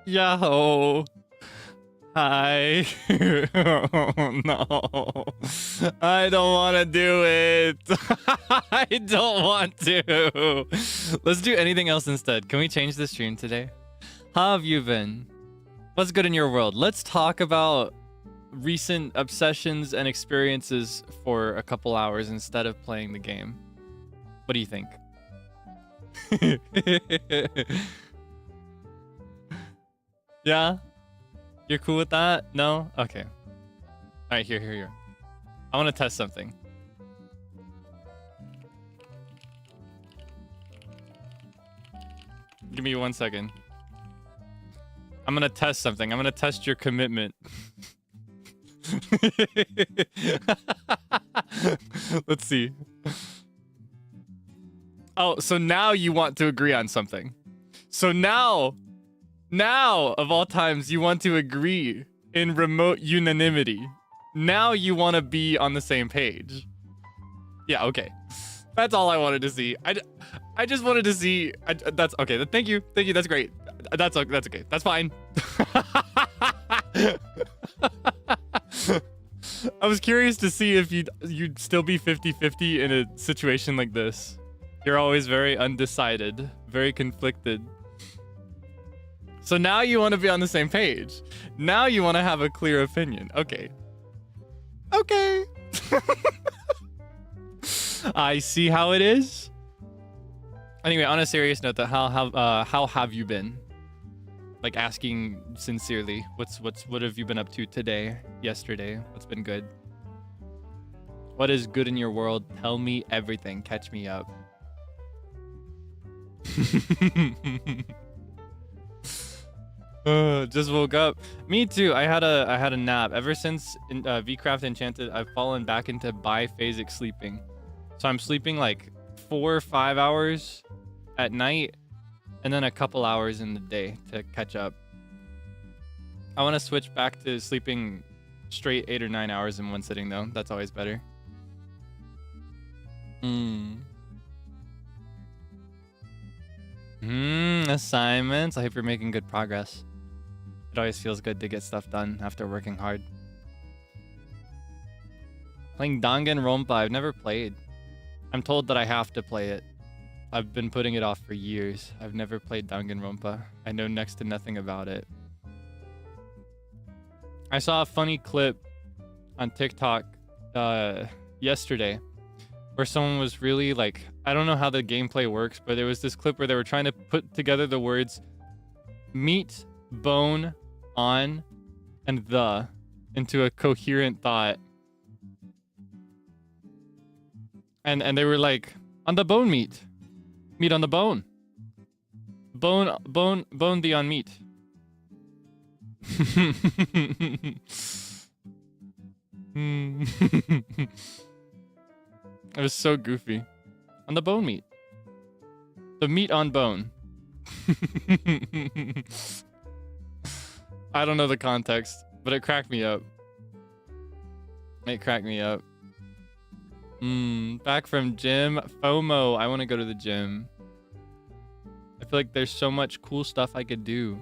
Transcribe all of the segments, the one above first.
Yo. Hi. Oh, no. I don't want to do it. I don't want to. Let's do anything else instead. Can we change the stream today? How have you been? What's good in your world? Let's talk about recent obsessions and experiences for a couple hours instead of playing the game. What do you think? Yeah? You're cool with that? No? Okay. All right, here. I want to test something. Give me 1 second. I'm going to test something. I'm going to test your commitment. Let's see. Oh, so now you want to agree on something. So now, of all times, you want to agree in remote unanimity. Now you want to be on the same page. Yeah, okay. That's all I wanted to see. I just wanted to see. That's okay. Thank you. That's great. That's okay. That's fine. I was curious to see if you'd still be 50-50 in a situation like this. You're always very undecided, very conflicted. So now you want to be on the same page. Now you want to have a clear opinion. Okay. Okay. I see how it is. Anyway, on a serious note, how have you been? Like asking sincerely, what have you been up to today, yesterday? What's been good? What is good in your world? Tell me everything. Catch me up. Just woke up. Me too. I had a nap. Ever since VCraft Enchanted, I've fallen back into biphasic sleeping. So I'm sleeping like 4 or 5 hours at night, and then a couple hours in the day to catch up. I want to switch back to sleeping straight 8 or 9 hours in one sitting though. That's always better. Assignments. I hope you're making good progress. It always feels good to get stuff done after working hard. Playing Danganronpa. I've never played. I'm told that I have to play it. I've been putting it off for years. I've never played Danganronpa. I know next to nothing about it. I saw a funny clip on TikTok yesterday where someone was really like, I don't know how the gameplay works, but there was this clip where they were trying to put together the words meat, bone, on, and the into a coherent thought. And they were like, on the bone meat. Meat on the bone. Bone thee on meat. It was so goofy. On the bone meat. The meat on bone. I don't know the context, but it cracked me up. It cracked me up. Back from gym. FOMO. I want to go to the gym. I feel like there's so much cool stuff I could do.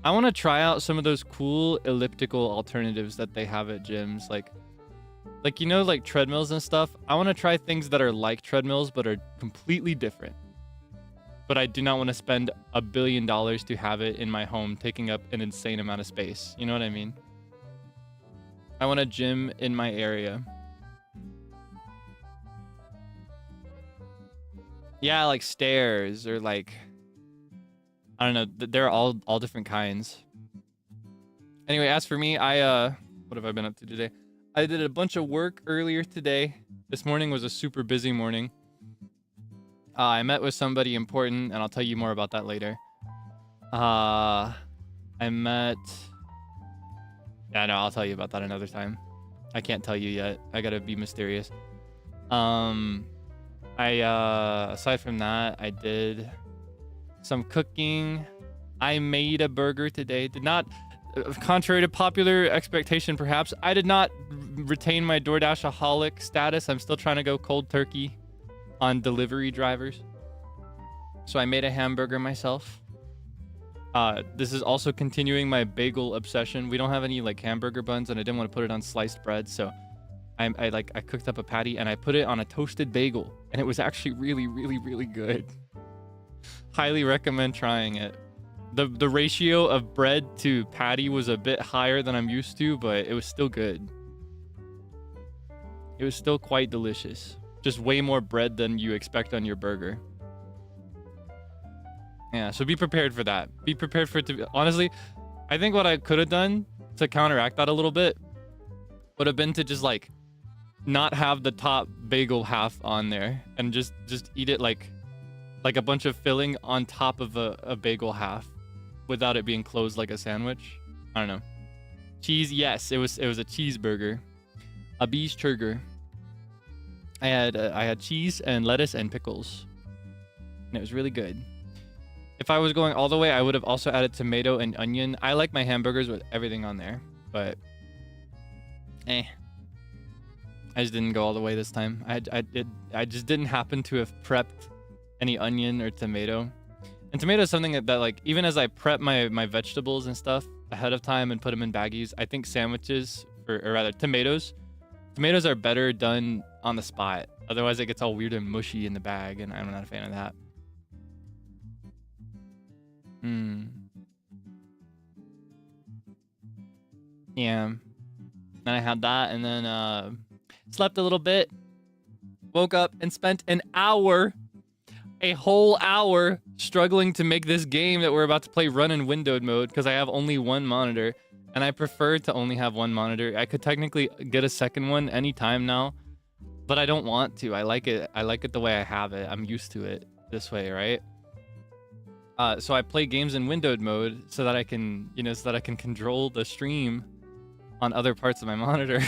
I want to try out some of those cool elliptical alternatives that they have at gyms. Like, you know, like treadmills and stuff. I want to try things that are like treadmills, but are completely different. But I do not want to spend $1 billion to have it in my home, taking up an insane amount of space. You know what I mean? I want a gym in my area. Yeah, like stairs or like, I don't know. They're all different kinds. Anyway, as for me, what have I been up to today? I did a bunch of work earlier today. This morning was a super busy morning. I met with somebody important, and I'll tell you more about that later. Yeah, no, I'll tell you about that another time. I can't tell you yet. I gotta be mysterious. Aside from that, I did some cooking. I made a burger today. Did not, contrary to popular expectation perhaps, I did not retain my DoorDash-aholic status. I'm still trying to go cold turkey on delivery drivers. So I made a hamburger myself. This is also continuing my bagel obsession. We don't have any like hamburger buns, and I didn't want to put it on sliced bread, so I cooked up a patty and I put it on a toasted bagel, and it was actually really, really, really good. Highly recommend trying it. The ratio of bread to patty was a bit higher than I'm used to, but it was still good. It was still quite delicious. Just way more bread than you expect on your burger. Yeah, so be prepared for that. Be prepared for it to be... Honestly, I think what I could have done to counteract that a little bit would have been to just like not have the top bagel half on there and just eat it like a bunch of filling on top of a bagel half without it being closed like a sandwich. I don't know. Cheese, yes, it was a cheeseburger. A cheeseburger. I had cheese and lettuce and pickles, and it was really good. If I was going all the way, I would have also added tomato and onion. I like my hamburgers with everything on there, but I just didn't go all the way this time. I just didn't happen to have prepped any onion or tomato. And tomato is something that like, even as I prep my vegetables and stuff ahead of time and put them in baggies, I think sandwiches, or rather tomatoes are better done on the spot. Otherwise it gets all weird and mushy in the bag, and I'm not a fan of that. Yeah. Then I had that, and then slept a little bit. Woke up and spent an hour, a whole hour, struggling to make this game that we're about to play run in windowed mode, because I have only one monitor, and I prefer to only have one monitor. I could technically get a second one anytime now, but I don't want to. I like it the way I have it. I'm used to it this way, right? So I play games in windowed mode so that I can, control the stream on other parts of my monitor.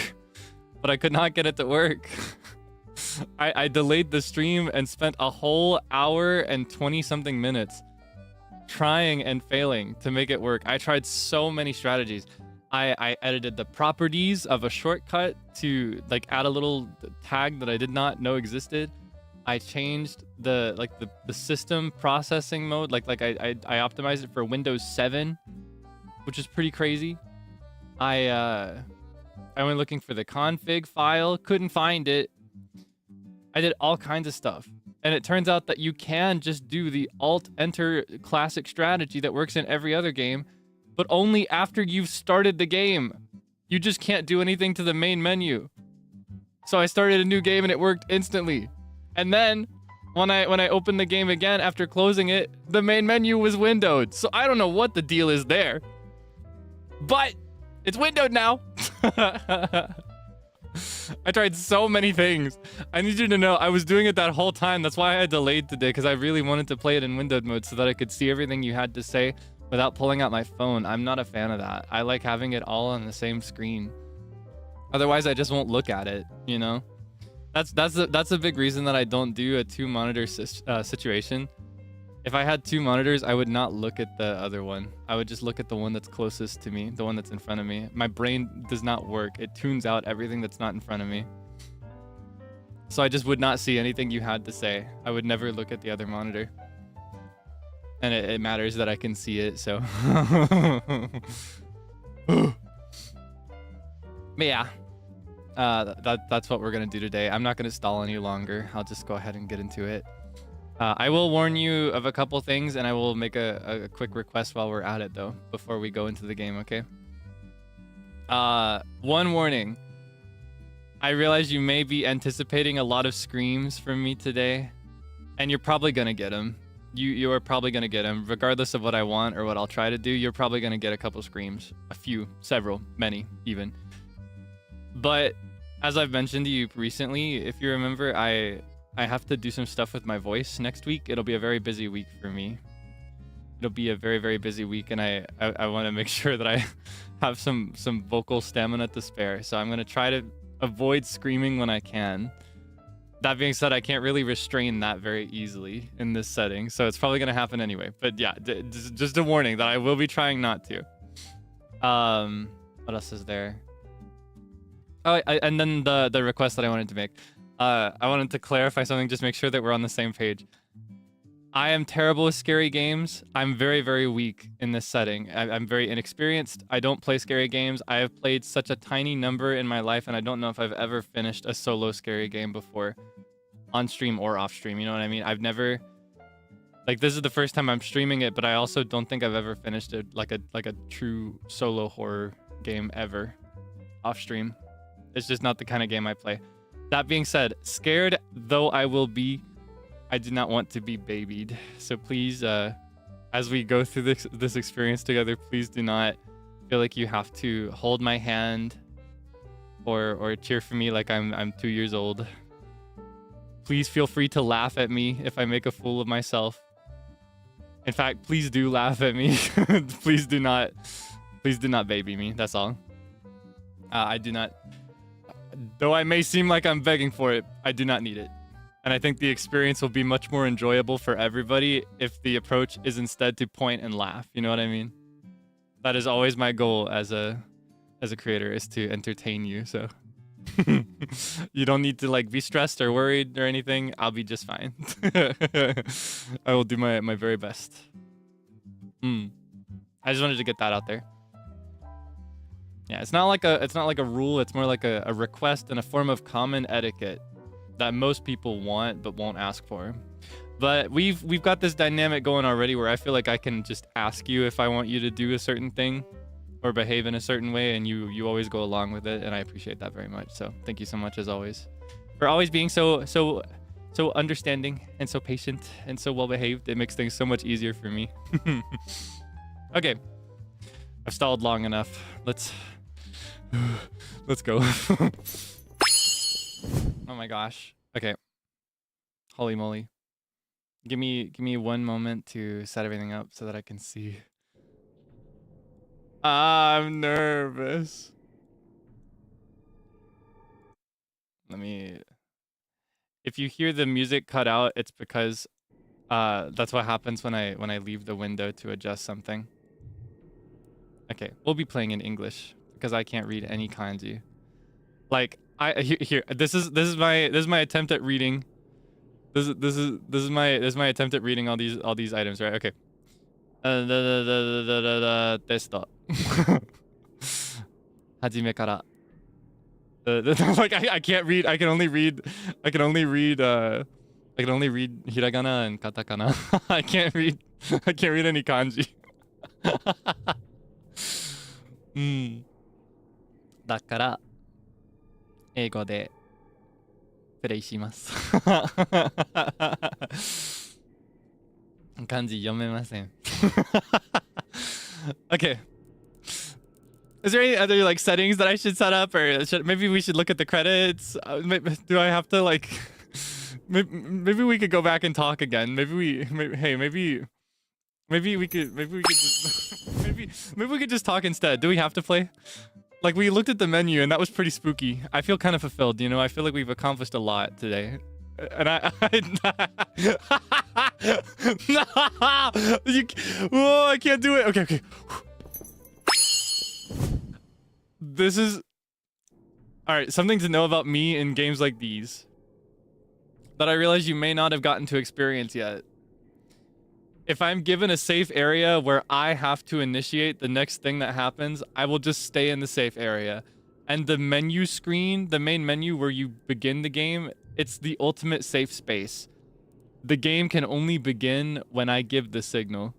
But I could not get it to work. I delayed the stream and spent a whole hour and 20 something minutes trying and failing to make it work. I tried so many strategies. I edited the properties of a shortcut to like add a little tag that I did not know existed. I changed the system processing mode. I optimized it for Windows 7, which is pretty crazy. I went looking for the config file, couldn't find it. I did all kinds of stuff. And it turns out that you can just do the Alt-Enter classic strategy that works in every other game, but only after you've started the game. You just can't do anything to the main menu. So I started a new game and it worked instantly. And then when I opened the game again after closing it, the main menu was windowed. So I don't know what the deal is there. But it's windowed now. I tried so many things. I need you to know I was doing it that whole time. That's why I delayed today, because I really wanted to play it in windowed mode so that I could see everything you had to say without pulling out my phone. I'm not a fan of that. I like having it all on the same screen. Otherwise, I just won't look at it, you know? That's a big reason that I don't do a two-monitor situation. If I had two monitors, I would not look at the other one. I would just look at the one that's closest to me, the one that's in front of me. My brain does not work. It tunes out everything that's not in front of me. So I just would not see anything you had to say. I would never look at the other monitor. And it matters that I can see it, so. But yeah, that's what we're gonna do today. I'm not gonna stall any longer. I'll just go ahead and get into it. I will warn you of a couple things, and I will make a quick request while we're at it, though, before we go into the game, okay? One warning. I realize you may be anticipating a lot of screams from me today, and you're probably gonna get them. You are probably gonna get them, regardless of what I want or what I'll try to do. You're probably gonna get a couple screams, a few, several, many, even. But as I've mentioned to you recently, if you remember, I have to do some stuff with my voice next week. It'll be a very busy week for me. It'll be a very, very busy week, and I want to make sure that I have some vocal stamina to spare. So I'm going to try to avoid screaming when I can. That being said, I can't really restrain that very easily in this setting, so it's probably going to happen anyway. But yeah, just a warning that I will be trying not to. What else is there? Oh, and then the request that I wanted to make. I wanted to clarify something, just make sure that we're on the same page. I am terrible with scary games. I'm very, very weak in this setting. I'm very inexperienced. I don't play scary games. I have played such a tiny number in my life, and I don't know if I've ever finished a solo scary game before, on stream or off stream. You know what I mean? I've never, like, this is the first time I'm streaming it, but I also don't think I've ever finished it like a true solo horror game ever off stream. It's just not the kind of game I play. That being said, scared though I will be, I do not want to be babied. So please, as we go through this experience together, please do not feel like you have to hold my hand or cheer for me like I'm 2 years old. Please feel free to laugh at me if I make a fool of myself. In fact, please do laugh at me. Please do not baby me. That's all. I do not. Though I may seem like I'm begging for it, I do not need it. And I think the experience will be much more enjoyable for everybody if the approach is instead to point and laugh. You know what I mean? That is always my goal as a creator, is to entertain you. So you don't need to like be stressed or worried or anything. I'll be just fine. I will do my very best. I just wanted to get that out there. Yeah, it's not like a rule. It's more like a request and a form of common etiquette that most people want but won't ask for. But we've got this dynamic going already where I feel like I can just ask you if I want you to do a certain thing or behave in a certain way, and you always go along with it, and I appreciate that very much. So thank you so much, as always, for always being so understanding and so patient and so well behaved. It makes things so much easier for me. Okay, I've stalled long enough. Let's go. Oh my gosh. Okay. Holy moly. Give me one moment to set everything up so that I can see. I'm nervous. If you hear the music cut out, it's because that's what happens when I leave the window to adjust something. Okay, we'll be playing in English because I can't read any kanji. Like here, this is my attempt at reading. This is my attempt at reading all these items, right? Okay. Testo. Hajime kara. Like I can't read. I can only read hiragana and katakana. I can't read any kanji. だから、英語でプレイします。漢字読めません。Okay. Is there any other like settings that I should set up, or maybe we should look at the credits? Do I have to like? Maybe we could go back and talk again. Maybe we could just, maybe we could just talk instead. Do we have to play? Like, we looked at the menu and that was pretty spooky. I feel kind of fulfilled, you know? I feel like we've accomplished a lot today. And I can't do it. Okay. This is... Alright, something to know about me in games like these that I realize you may not have gotten to experience yet. If I'm given a safe area where I have to initiate the next thing that happens, I will just stay in the safe area. And the menu screen, the main menu where you begin the game, it's the ultimate safe space. The game can only begin when I give the signal.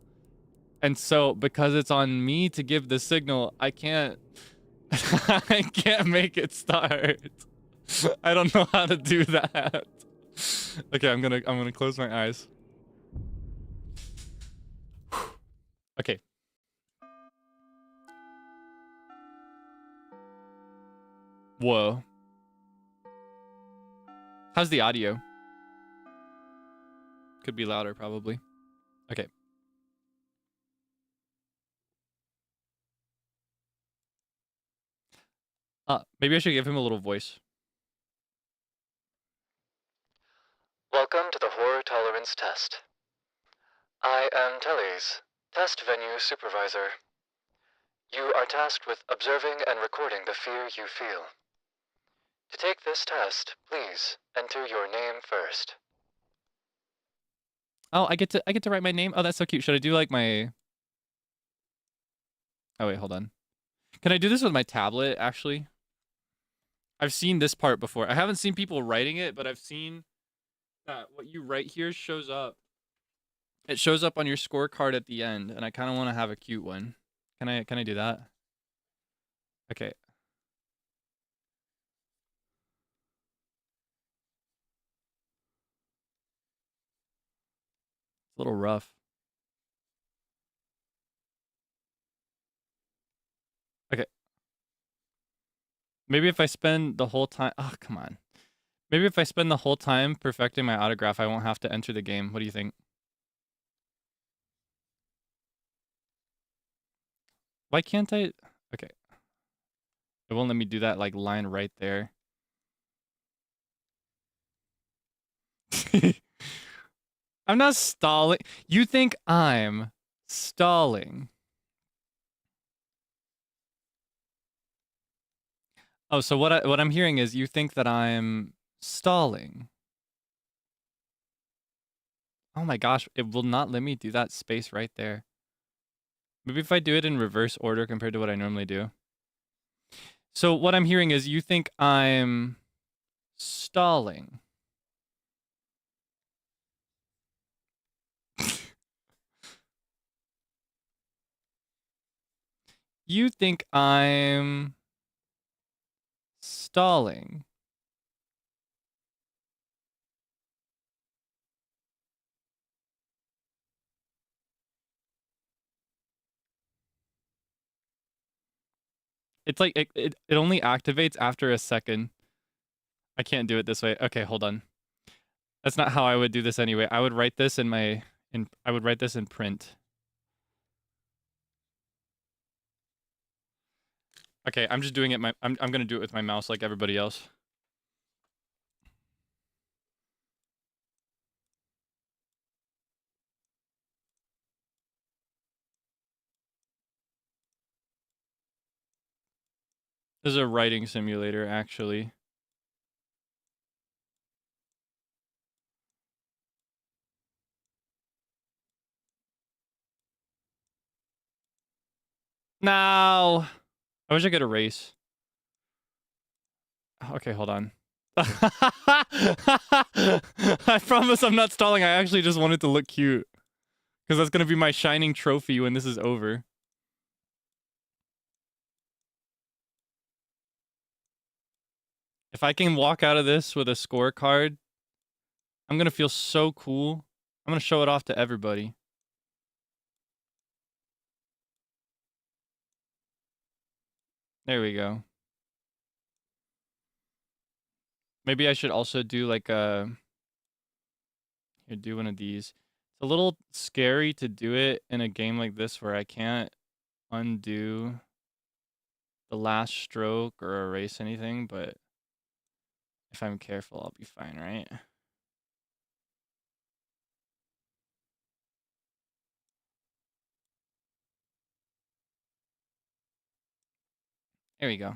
And so, because it's on me to give the signal, I can't I can't make it start. I don't know how to do that. Okay, I'm gonna close my eyes. Okay. Whoa. How's the audio? Could be louder, probably. Okay. Maybe I should give him a little voice. Welcome to the Horror Tolerance Test. I am Telly's Test Venue Supervisor. You are tasked with observing and recording the fear you feel. To take this test, please enter your name first. Oh, I get to write my name? Oh, that's so cute. Should I do like my... Oh, wait, hold on. Can I do this with my tablet, actually? I've seen this part before. I haven't seen people writing it, but I've seen that what you write here shows up. It shows up on your scorecard at the end, and I kind of want to have a cute one. Can I do that? Okay. It's a little rough. Okay. Maybe if I spend the whole time... Oh, come on. Maybe if I spend the whole time perfecting my autograph, I won't have to enter the game. What do you think? Why can't I... Okay. It won't let me do that, like, line right there. I'm not stalling. You think I'm stalling. Oh, so what I'm hearing is you think that I'm stalling. Oh my gosh, it will not let me do that space right there. Maybe if I do it in reverse order compared to what I normally do. So what I'm hearing is you think I'm stalling. You think I'm stalling. It's like it only activates after a second. I can't do it this way. Okay, hold on. That's not how I would do this anyway. I would write this in my I would write this in print. Okay, I'm just doing it I'm going to do it with my mouse like everybody else. This is a writing simulator, actually. No! I wish I could erase. Okay, hold on. I promise I'm not stalling. I actually just wanted to look cute. Because that's going to be my shining trophy when this is over. If I can walk out of this with a scorecard, I'm gonna feel so cool. I'm gonna show it off to everybody. There we go. Maybe I should also do like a... Here, do one of these. It's a little scary to do it in a game like this where I can't undo the last stroke or erase anything, but if I'm careful, I'll be fine, right? There we go.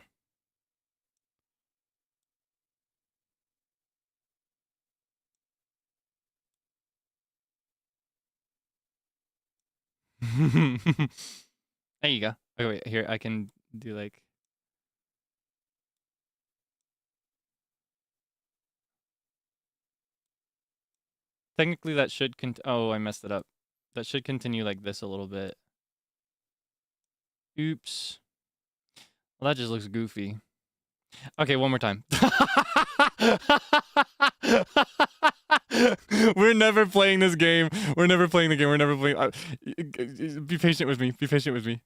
There you go. Okay, wait, here, I can do like... Technically that should oh, I messed it up. That should continue like this a little bit. Oops. Well, that just looks goofy. Okay, one more time. We're never playing this game. We're never playing the game. We're never playing... be patient with me. Be patient with me.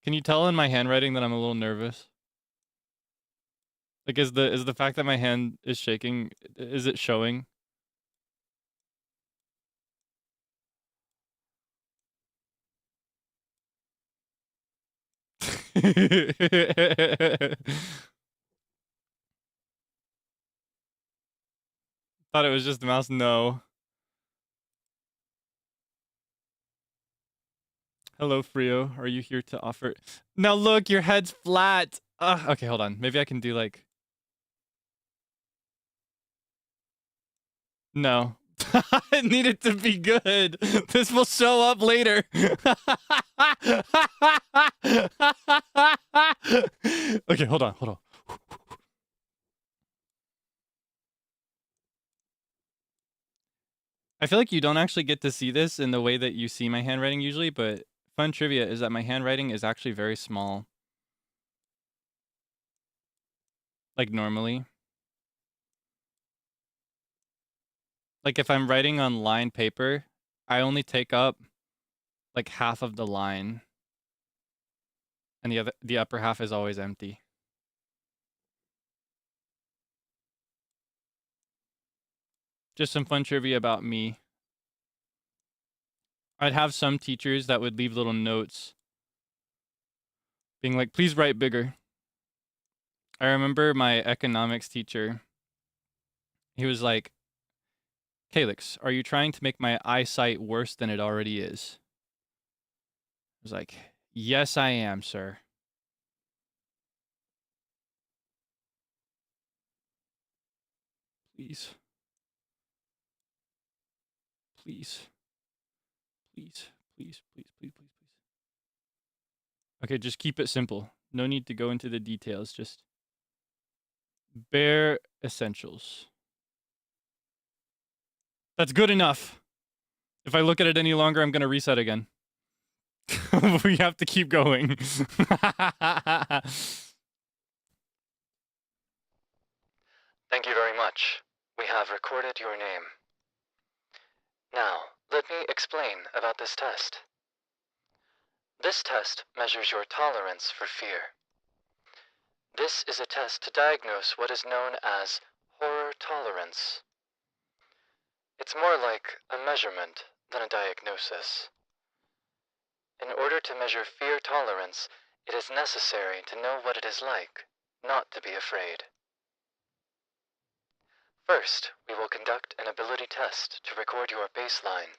Can you tell in my handwriting that I'm a little nervous? Like, is the fact that my hand is shaking, is it showing? Thought it was just the mouse. No. Hello, Frio. Are you here to offer? Now look, your head's flat. Okay, hold on. Maybe I can do like... No. I need it to be good. This will show up later. Okay, hold on, hold on. I feel like you don't actually get to see this in the way that you see my handwriting usually, but fun trivia is that my handwriting is actually very small. Like normally. Like if I'm writing on lined paper, I only take up like half of the line. And the upper half is always empty. Just some fun trivia about me. I'd have some teachers that would leave little notes being like, please write bigger. I remember my economics teacher. He was like, Kaelix, are you trying to make my eyesight worse than it already is? I was like, yes, I am, sir. Please. Please. Please. Please, please, please, please, please. Okay, just keep it simple. No need to go into the details. Just bare essentials. That's good enough. If I look at it any longer, I'm going to reset again. We have to keep going. Thank you very much. We have recorded your name. Now, let me explain about this test. This test measures your tolerance for fear. This is a test to diagnose what is known as horror tolerance. It's more like a measurement than a diagnosis. In order to measure fear tolerance, it is necessary to know what it is like, not to be afraid. First, we will conduct an ability test to record your baseline.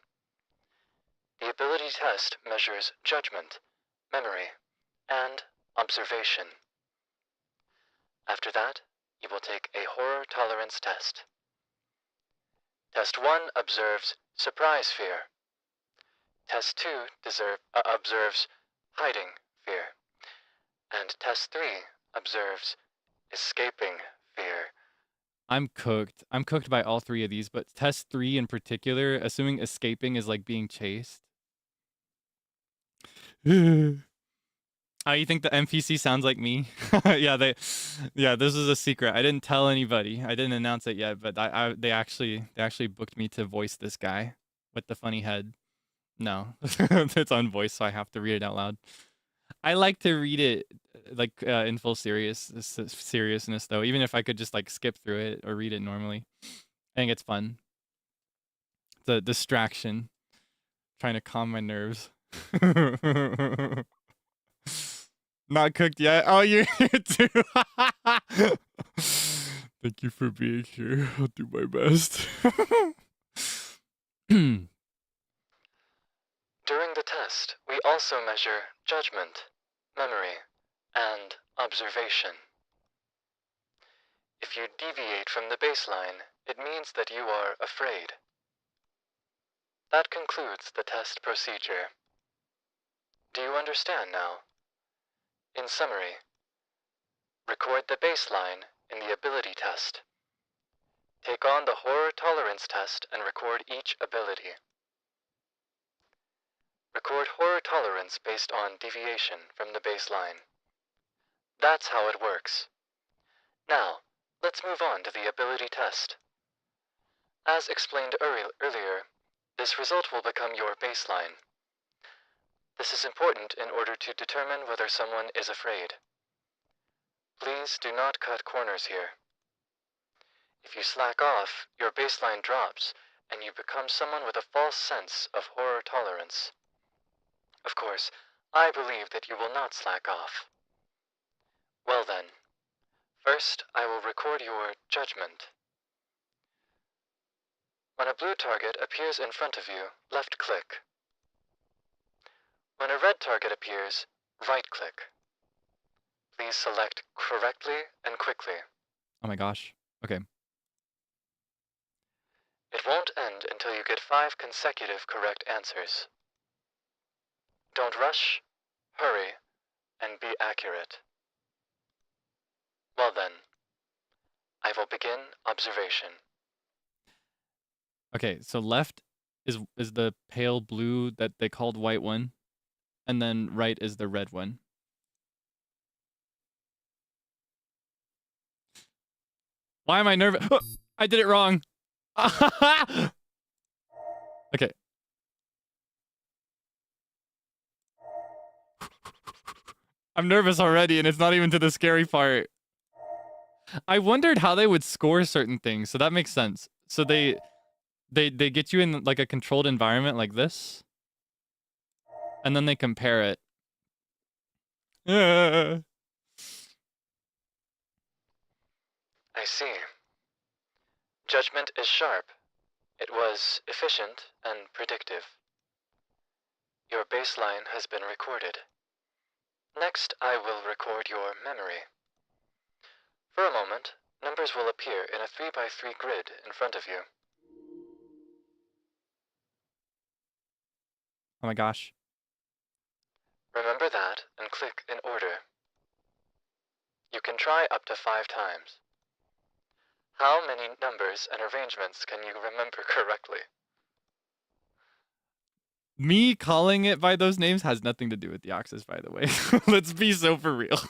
The ability test measures judgment, memory, and observation. After that, you will take a horror tolerance test. Test 1 observes surprise fear. Test 2 observes hiding fear. And Test 3 observes escaping fear. I'm cooked. I'm cooked by all three of these, but test 3 in particular, assuming escaping is like being chased. Oh, you think the NPC sounds like me? Yeah, this is a secret. I didn't tell anybody. I didn't announce it yet, but they actually booked me to voice this guy with the funny head. No, it's on voice, so I have to read it out loud. I like to read it like in full seriousness though, even if I could just like skip through it or read it normally. I think it's fun. It's a distraction. Trying to calm my nerves. Not cooked yet. Oh, you're here too. Thank you for being here. I'll do my best. During the test, we also measure judgment, memory, and observation. If you deviate from the baseline, it means that you are afraid. That concludes the test procedure. Do you understand now? In summary, record the baseline in the ability test. Take on the horror tolerance test and record each ability. Record horror tolerance based on deviation from the baseline. That's how it works. Now, let's move on to the ability test. As explained earlier, this result will become your baseline. This is important in order to determine whether someone is afraid. Please do not cut corners here. If you slack off, your baseline drops, and you become someone with a false sense of horror tolerance. Of course, I believe that you will not slack off. Well then, first I will record your judgment. When a blue target appears in front of you, left-click. When a red target appears, right-click. Please select correctly and quickly. Oh my gosh. Okay. It won't end until you get 5 consecutive correct answers. Don't rush, hurry, and be accurate. Well then, I will begin observation. Okay, so left is the pale blue that they called white one, and then right is the red one. Why am I nervous? I did it wrong. Okay. I'm nervous already, and it's not even to the scary part. I wondered how they would score certain things, so that makes sense. So they get you in like a controlled environment like this, and then they compare it. I see. Judgment is sharp. It was efficient and predictive. Your baseline has been recorded. Next, I will record your memory. For a moment, numbers will appear in a 3x3 grid in front of you. Oh my gosh. Remember that and click in order. You can try up to 5 times. How many numbers and arrangements can you remember correctly? Me calling it by those names has nothing to do with the Oxus, by the way. Let's be so for real.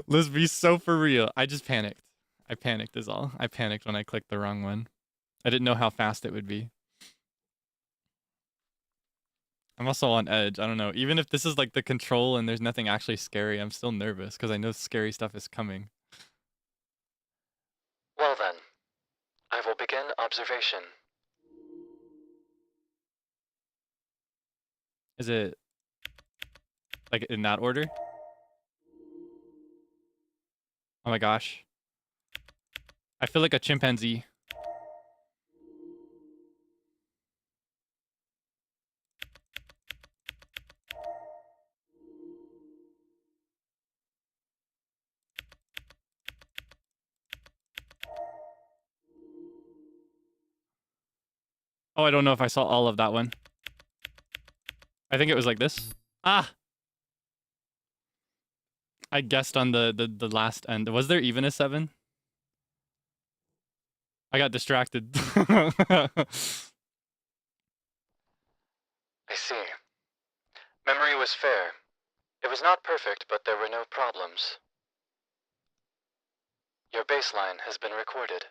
Let's be so for real. I just panicked. I panicked is all. I panicked when I clicked the wrong one. I didn't know how fast it would be. I'm also on edge. I don't know. Even if this is like the control and there's nothing actually scary, I'm still nervous because I know scary stuff is coming. Well then, I will begin observation. Is it like in that order? Oh my gosh. I feel like a chimpanzee. Oh, I don't know if I saw all of that one. I think it was like this. Ah! I guessed on the last end. Was there even a 7? I got distracted. Memory was fair. It was not perfect, but there were no problems. Your baseline has been recorded.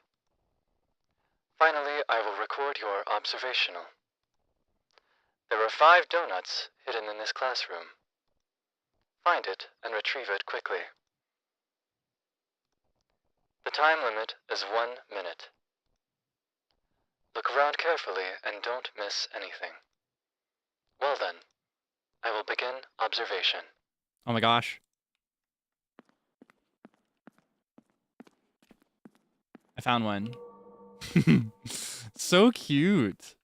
Finally, I will record your observational. There are 5 donuts hidden in this classroom. Find it and retrieve it quickly. The time limit is 1 minute. Look around carefully and don't miss anything. Well then, I will begin observation. Oh my gosh. I found one. So cute.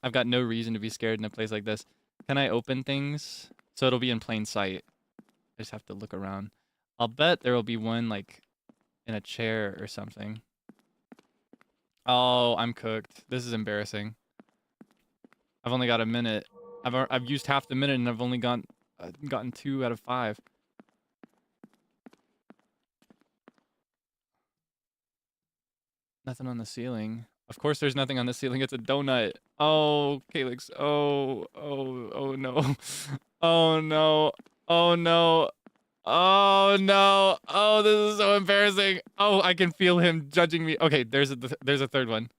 I've got no reason to be scared in a place like this. Can I open things? So it'll be in plain sight. I just have to look around. I'll bet there will be one like in a chair or something. Oh, I'm cooked. This is embarrassing. I've only got a minute. I've used half the minute and I've only gotten 2 out of 5. Nothing on the ceiling. Of course there's nothing on the ceiling. It's a donut. Oh, Kaelix. Oh no. Oh no. Oh no. Oh no. Oh, this is so embarrassing. Oh, I can feel him judging me. Okay, there's a third one.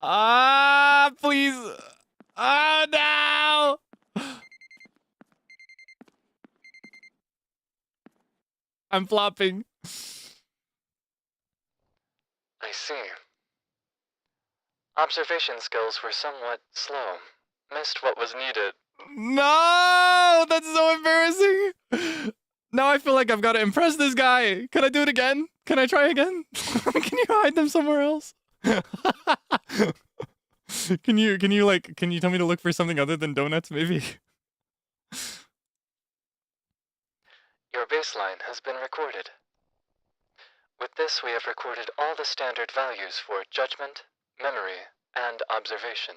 Ah, please. Oh no. I'm flopping. I see. Observation skills were somewhat slow. Missed what was needed. No, that's so embarrassing. Now I feel like I've got to impress this guy. Can I do it again? Can I try again? Can you hide them somewhere else? Can you tell me to look for something other than donuts, maybe? Your baseline has been recorded. With this, we have recorded all the standard values for judgment, memory, and observation.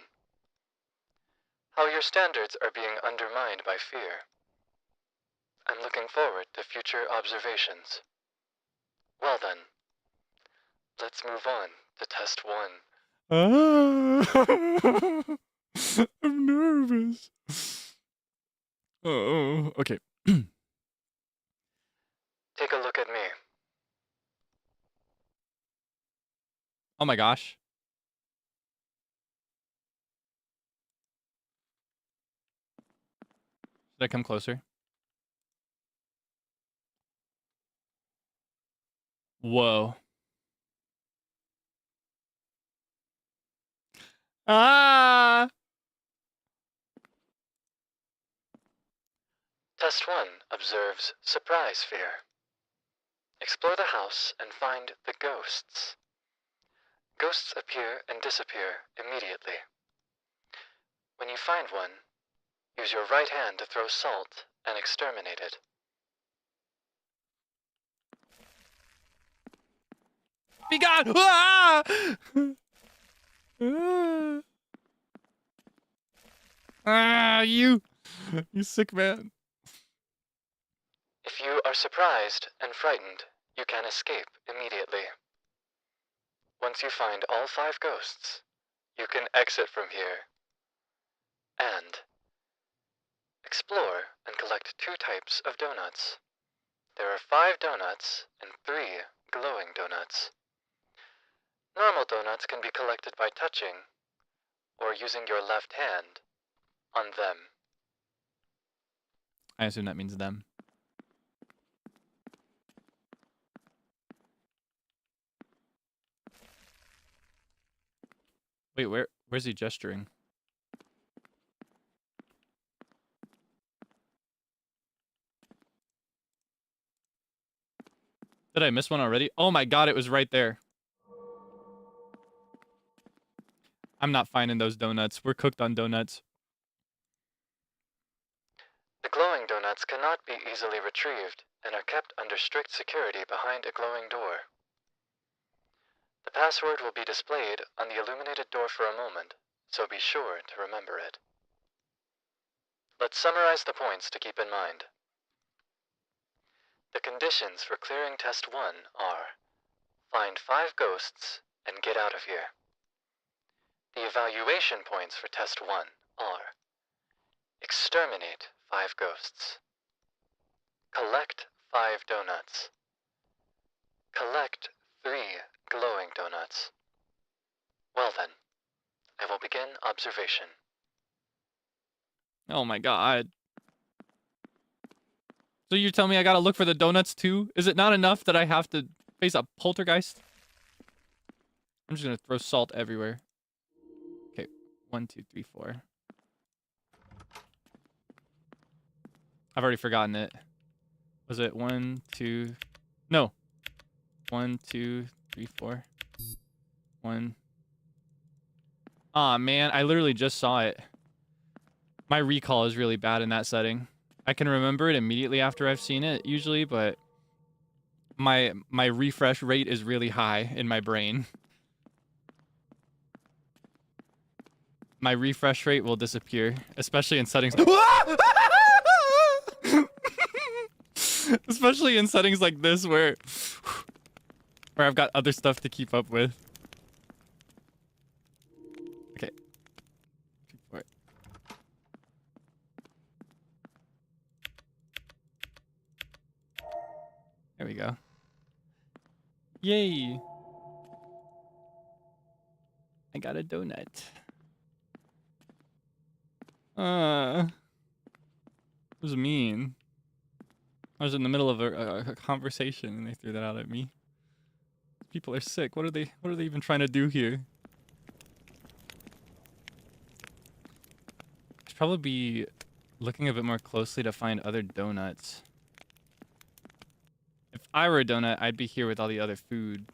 How your standards are being undermined by fear. I'm looking forward to future observations. Well then, let's move on to test 1. I'm nervous. Oh, okay. Take a look at me. Oh my gosh. Should I come closer? Whoa. Ah! Test 1 observes surprise fear. Explore the house and find the ghosts. Ghosts appear and disappear immediately. When you find one, use your right hand to throw salt and exterminate it. Be gone! Ah! Ah! Ah, you sick man. If you are surprised and frightened, you can escape immediately. Once you find all 5 ghosts, you can exit from here. And explore and collect 2 types of donuts. There are 5 donuts and 3 glowing donuts. Normal donuts can be collected by touching or using your left hand on them. I assume that means them. Wait, where's he gesturing? Did I miss one already? Oh my god, it was right there. I'm not finding those donuts. We're cooked on donuts. The glowing donuts cannot be easily retrieved and are kept under strict security behind a glowing door. The password will be displayed on the illuminated door for a moment, so be sure to remember it. Let's summarize the points to keep in mind. The conditions for clearing test 1 are: find 5 ghosts and get out of here. The evaluation points for test 1 are: exterminate 5 ghosts, collect 5 donuts, collect 3 glowing donuts. Well then, I will begin observation. Oh my god. So you tell me I gotta look for the donuts too? Is it not enough that I have to face a poltergeist? I'm just gonna throw salt everywhere. Okay, 1, 2, 3, 4. I've already forgotten it. Was it 1, 2? No. 1, 2, 3, 4. 1. Aw, man, I literally just saw it. My recall is really bad in that setting. I can remember it immediately after I've seen it, usually, but my refresh rate is really high in my brain. My refresh rate will disappear, especially in settings... especially in settings like this where I've got other stuff to keep up with. Okay. There we go. Yay! I got a donut. It was mean. I was in the middle of a conversation and they threw that out at me. People are sick. What are they even trying to do here? I should probably be looking a bit more closely to find other donuts. If I were a donut, I'd be here with all the other food.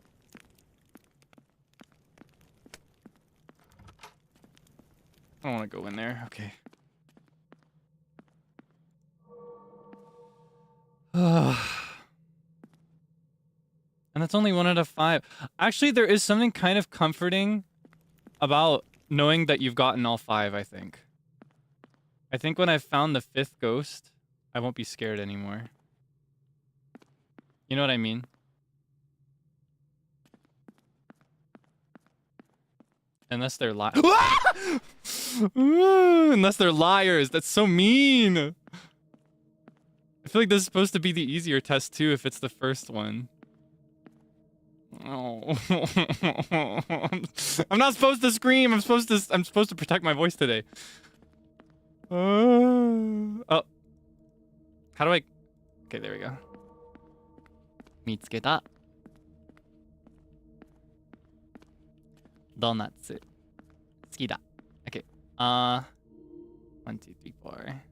I don't want to go in there. Okay. And that's only 1 out of 5. Actually, there is something kind of comforting about knowing that you've gotten all 5, I think. I think when I've found the 5th ghost, I won't be scared anymore. You know what I mean? Unless they're unless they're liars. That's so mean. I feel like this is supposed to be the easier test too if it's the first one. Oh. I'm not supposed to scream. I'm supposed to protect my voice today. Oh. How do I... Okay, there we go. 見つけた. Donuts. 好きだ. Okay. 1, 2, 3, 4.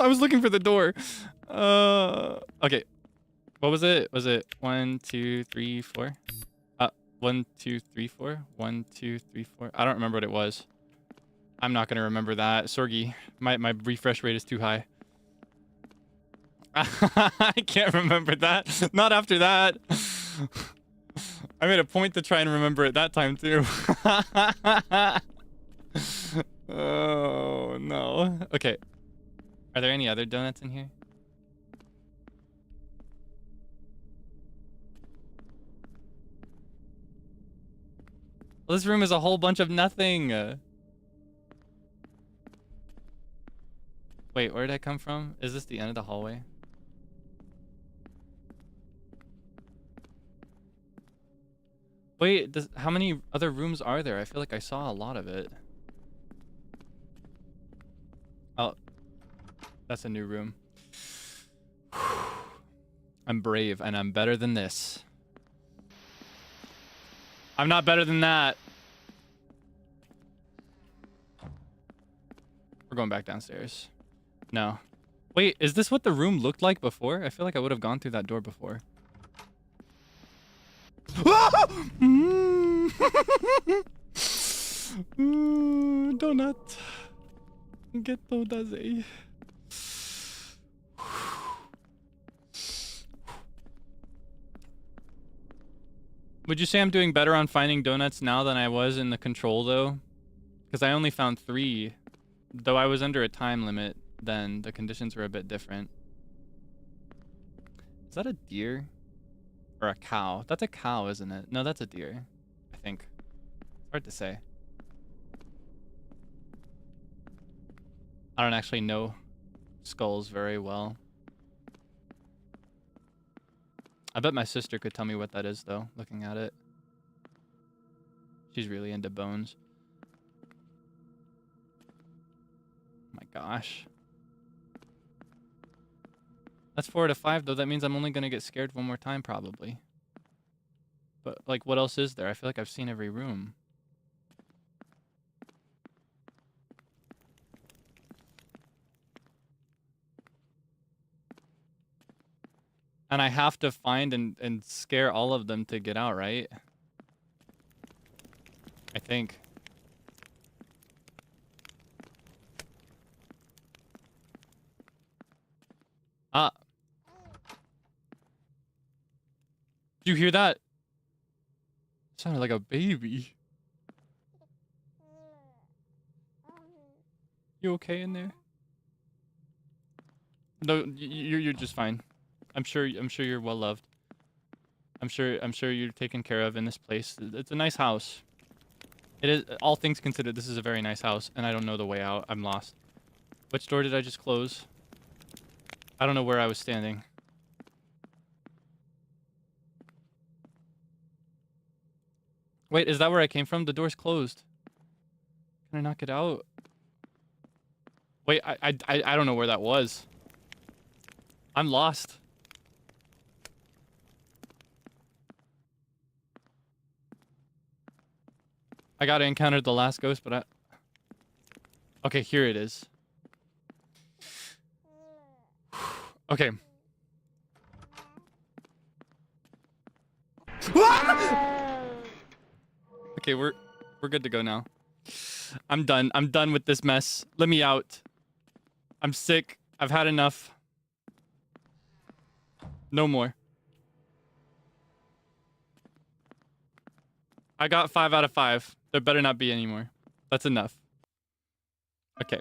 I was looking for the door. Okay. What was it? Was it 1, 2, 3, 4? 1, 2, 3, 4? 1, 2, 3, 4. I don't remember what it was. I'm not gonna remember that. Sorgi, my refresh rate is too high. I can't remember that. Not after that. I made a point to try and remember it that time too. Oh no. Okay. Are there any other donuts in here? Well, this room is a whole bunch of nothing. Wait, where did I come from? Is this the end of the hallway? Wait, how many other rooms are there? I feel like I saw a lot of it. Oh, that's a new room. I'm brave and I'm better than this. I'm not better than that. We're going back downstairs. No. Wait, is this what the room looked like before? I feel like I would have gone through that door before. Donut. Ghetto daze. Would you say I'm doing better on finding donuts now than I was in the control, though? Because I only found 3. Though I was under a time limit, then the conditions were a bit different. Is that a deer? Or a cow. That's a cow, isn't it? No, that's a deer. I think. It's hard to say. I don't actually know skulls very well. I bet my sister could tell me what that is, though, looking at it. She's really into bones. Oh my gosh. That's 4 out of 5, though. That means I'm only going to get scared one more time, probably. But, like, what else is there? I feel like I've seen every room. And I have to find and scare all of them to get out, right? I think. Ah. Did you hear that? It sounded like a baby. You okay in there? No, you're just fine. I'm sure you're well loved. I'm sure you're taken care of in this place. It's a nice house. It is, all things considered, this is a very nice house, and I don't know the way out. I'm lost. Which door did I just close? I don't know where I was standing. Wait, is that where I came from? The door's closed. Can I not get out? Wait, I don't know where that was. I'm lost. I gotta encounter the last ghost, but I... Okay, here it is. Okay. Okay, we're good to go now. I'm done. I'm done with this mess. Let me out. I'm sick. I've had enough. No more. I got 5 out of 5. There better not be any more. That's enough. Okay.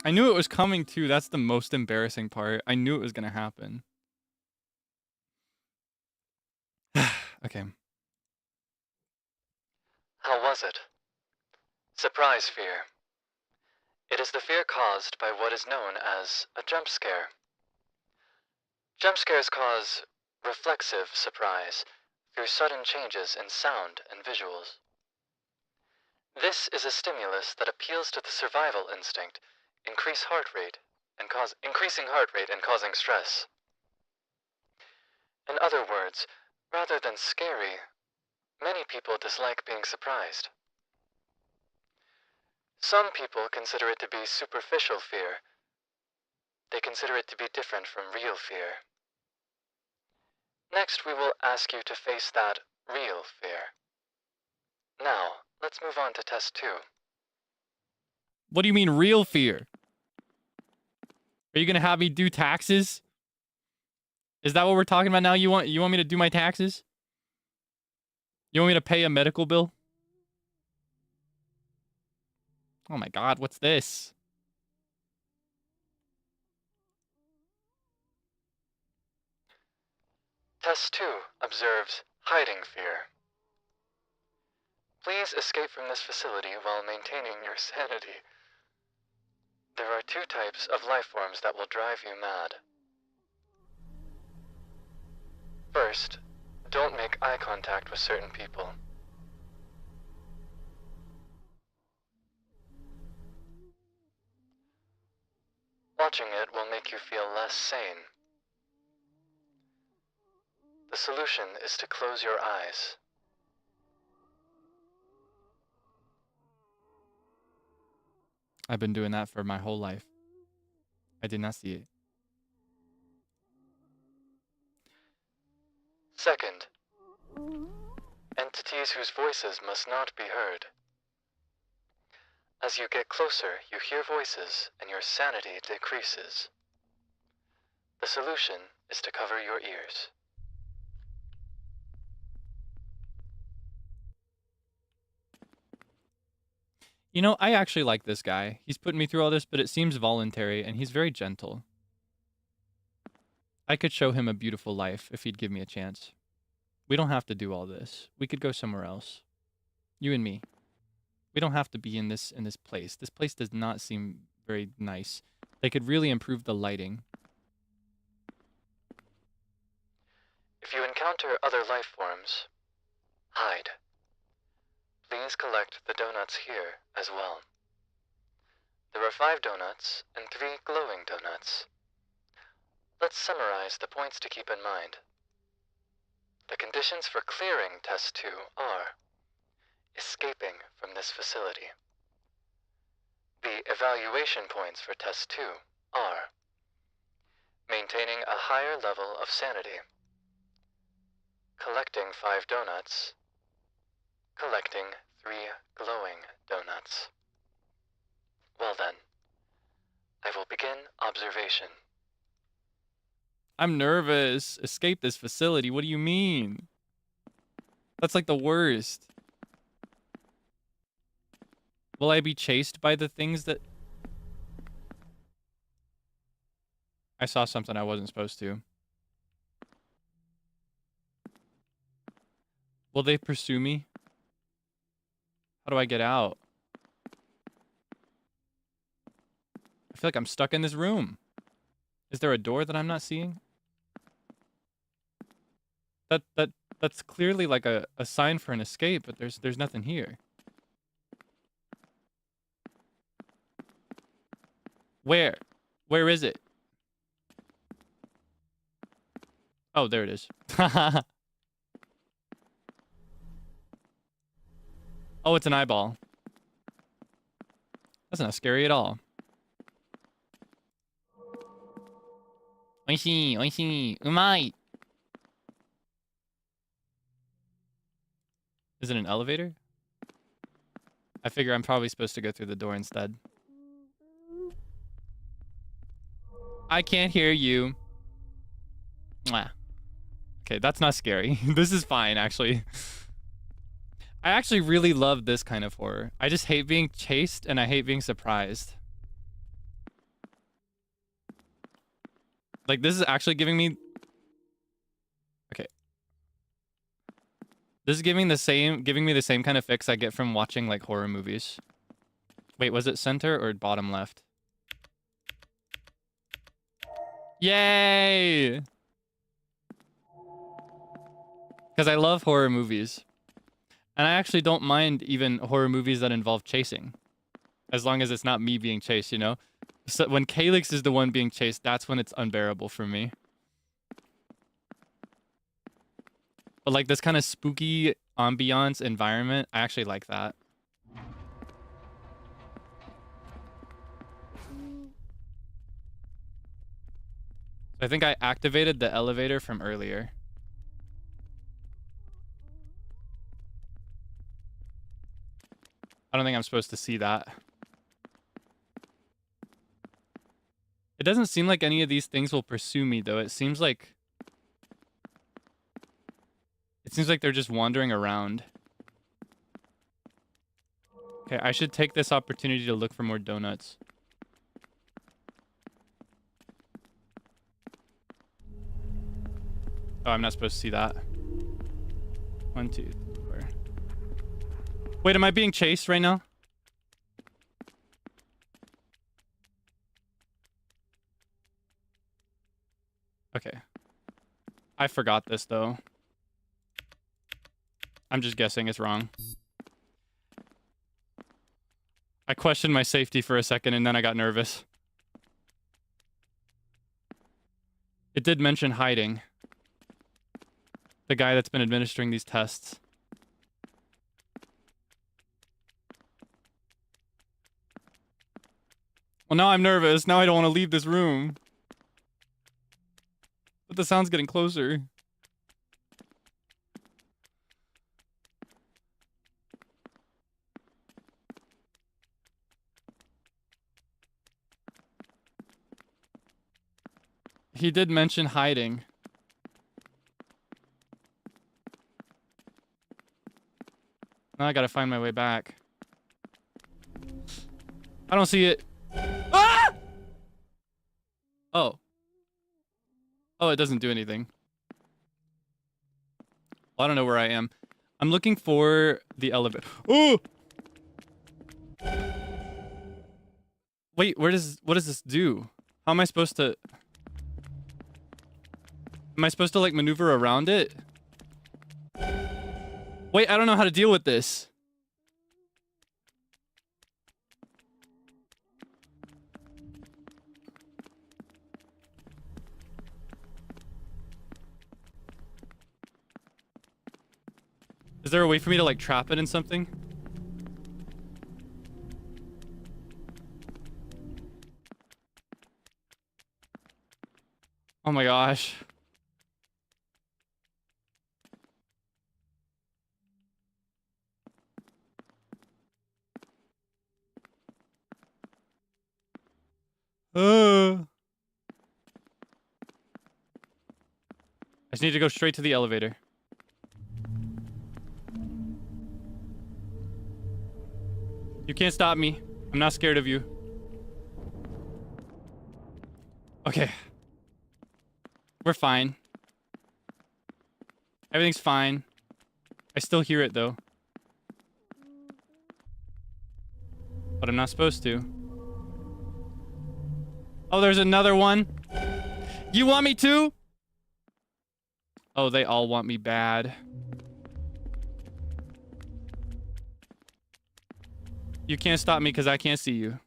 I knew it was coming too. That's the most embarrassing part. I knew it was gonna happen. Okay. How was it? Surprise fear. It is the fear caused by what is known as a jump scare. Jump scares cause reflexive surprise through sudden changes in sound and visuals. This is a stimulus that appeals to the survival instinct, increasing heart rate and causing stress. In other words, rather than scary, many people dislike being surprised. Some people consider it to be superficial fear. They consider it to be different from real fear. Next, we will ask you to face that real fear. Now, let's move on to test 2. What do you mean real fear? Are you gonna have me do taxes? Is that what we're talking about now? You want me to do my taxes? You want me to pay a medical bill? Oh my god, what's this? Test 2 observes hiding fear. Please escape from this facility while maintaining your sanity. There are 2 types of life forms that will drive you mad. First, don't make eye contact with certain people. Watching it will make you feel less sane. The solution is to close your eyes. I've been doing that for my whole life. I did not see it. Second, entities whose voices must not be heard. As you get closer, you hear voices and your sanity decreases. The solution is to cover your ears. You know, I actually like this guy. He's putting me through all this, but it seems voluntary, and he's very gentle. I could show him a beautiful life if he'd give me a chance. We don't have to do all this. We could go somewhere else. You and me. We don't have to be in this place. This place does not seem very nice. They could really improve the lighting. If you encounter other life forms, hide. Please collect the donuts here as well. There are 5 donuts and 3 glowing donuts. Let's summarize the points to keep in mind. The conditions for clearing Test 2 are escaping from this facility. The evaluation points for Test 2 are maintaining a higher level of sanity, collecting 5 donuts, collecting 3 glowing donuts. Well then, I will begin observation. I'm nervous. Escape this facility. What do you mean? That's like the worst. Will I be chased by the things that... I saw something I wasn't supposed to. Will they pursue me? How do I get out? I feel like I'm stuck in this room. Is there a door that I'm not seeing? That's clearly like a sign for an escape, but there's nothing here. Where? Where is it? Oh, there it is. Oh, it's an eyeball. That's not scary at all. Oishii, oishii, umai. Is it an elevator? I figure I'm probably supposed to go through the door instead. I can't hear you. Mwah. Okay, that's not scary. This is fine, actually. I actually really love this kind of horror. I just hate being chased and I hate being surprised. Like, this is actually giving me... Okay. This is giving me the same kind of fix I get from watching, like, horror movies. Wait, was it center or bottom left? Yay! Because I love horror movies. And I actually don't mind even horror movies that involve chasing. As long as it's not me being chased, you know? So when Kaelix is the one being chased, that's when it's unbearable for me. But like this kind of spooky ambiance environment, I actually like that. I think I activated the elevator from earlier. I don't think I'm supposed to see that. It doesn't seem like any of these things will pursue me, though. It seems like they're just wandering around. Okay, I should take this opportunity to look for more donuts. Oh, I'm not supposed to see that. 1, 2, 3, 4. Wait, am I being chased right now? Okay. I forgot this, though. I'm just guessing it's wrong. I questioned my safety for a second, and then I got nervous. It did mention hiding. The guy that's been administering these tests. Well, now I'm nervous. Now I don't want to leave this room. But the sound's getting closer. He did mention hiding. Now I gotta find my way back. I don't see it. Ah! Oh. Oh, it doesn't do anything. Well, I don't know where I am. I'm looking for the elevator. Oh! Wait, what does this do? How am I supposed to... Am I supposed to, like, maneuver around it? Wait, I don't know how to deal with this. Is there a way for me to, like, trap it in something? Oh my gosh. I just need to go straight to the elevator. You can't stop me. I'm not scared of you. Okay. We're fine. Everything's fine. I still hear it, though. But I'm not supposed to. Oh, there's another one. You want me to? Oh, they all want me bad. You can't stop me because I can't see you.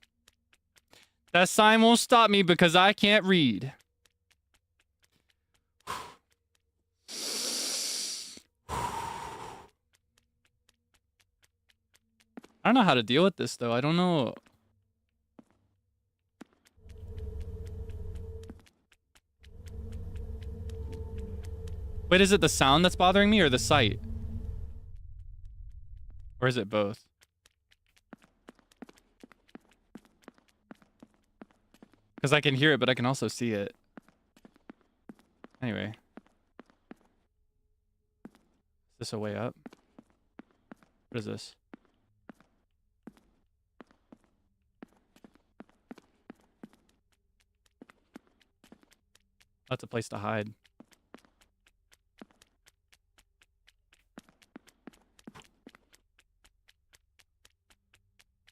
That sign won't stop me because I can't read. I don't know how to deal with this, though. I don't know. Wait, is it the sound that's bothering me or the sight? Or is it both? Because I can hear it, but I can also see it. Anyway. Is this a way up? What is this? That's a place to hide.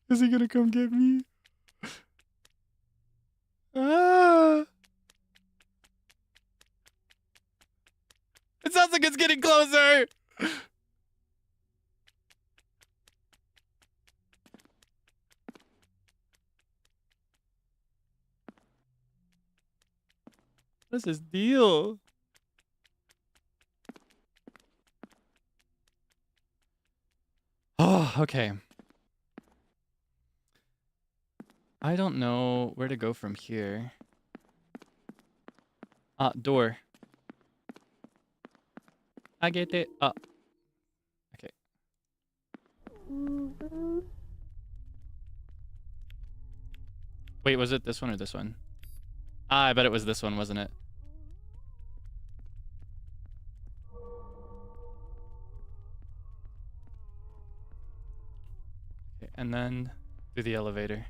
Is he gonna come get me? Ah! It sounds like it's getting closer! What's his deal? Oh, okay. I don't know where to go from here. Ah, door. I get it. Ah. Okay. Wait, was it this one or this one? Ah, I bet it was this one, wasn't it? Okay, and then through the elevator.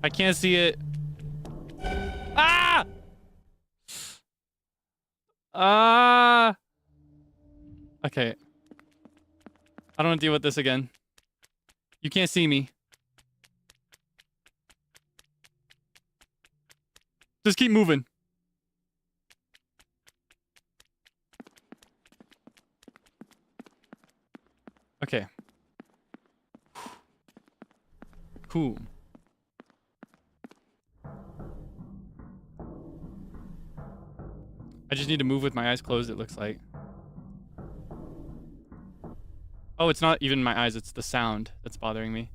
I can't see it. Ah! Ah! Okay. I don't want to deal with this again. You can't see me. Just keep moving. Okay. Cool. I just need to move with my eyes closed, it looks like. Oh, it's not even my eyes, it's the sound that's bothering me.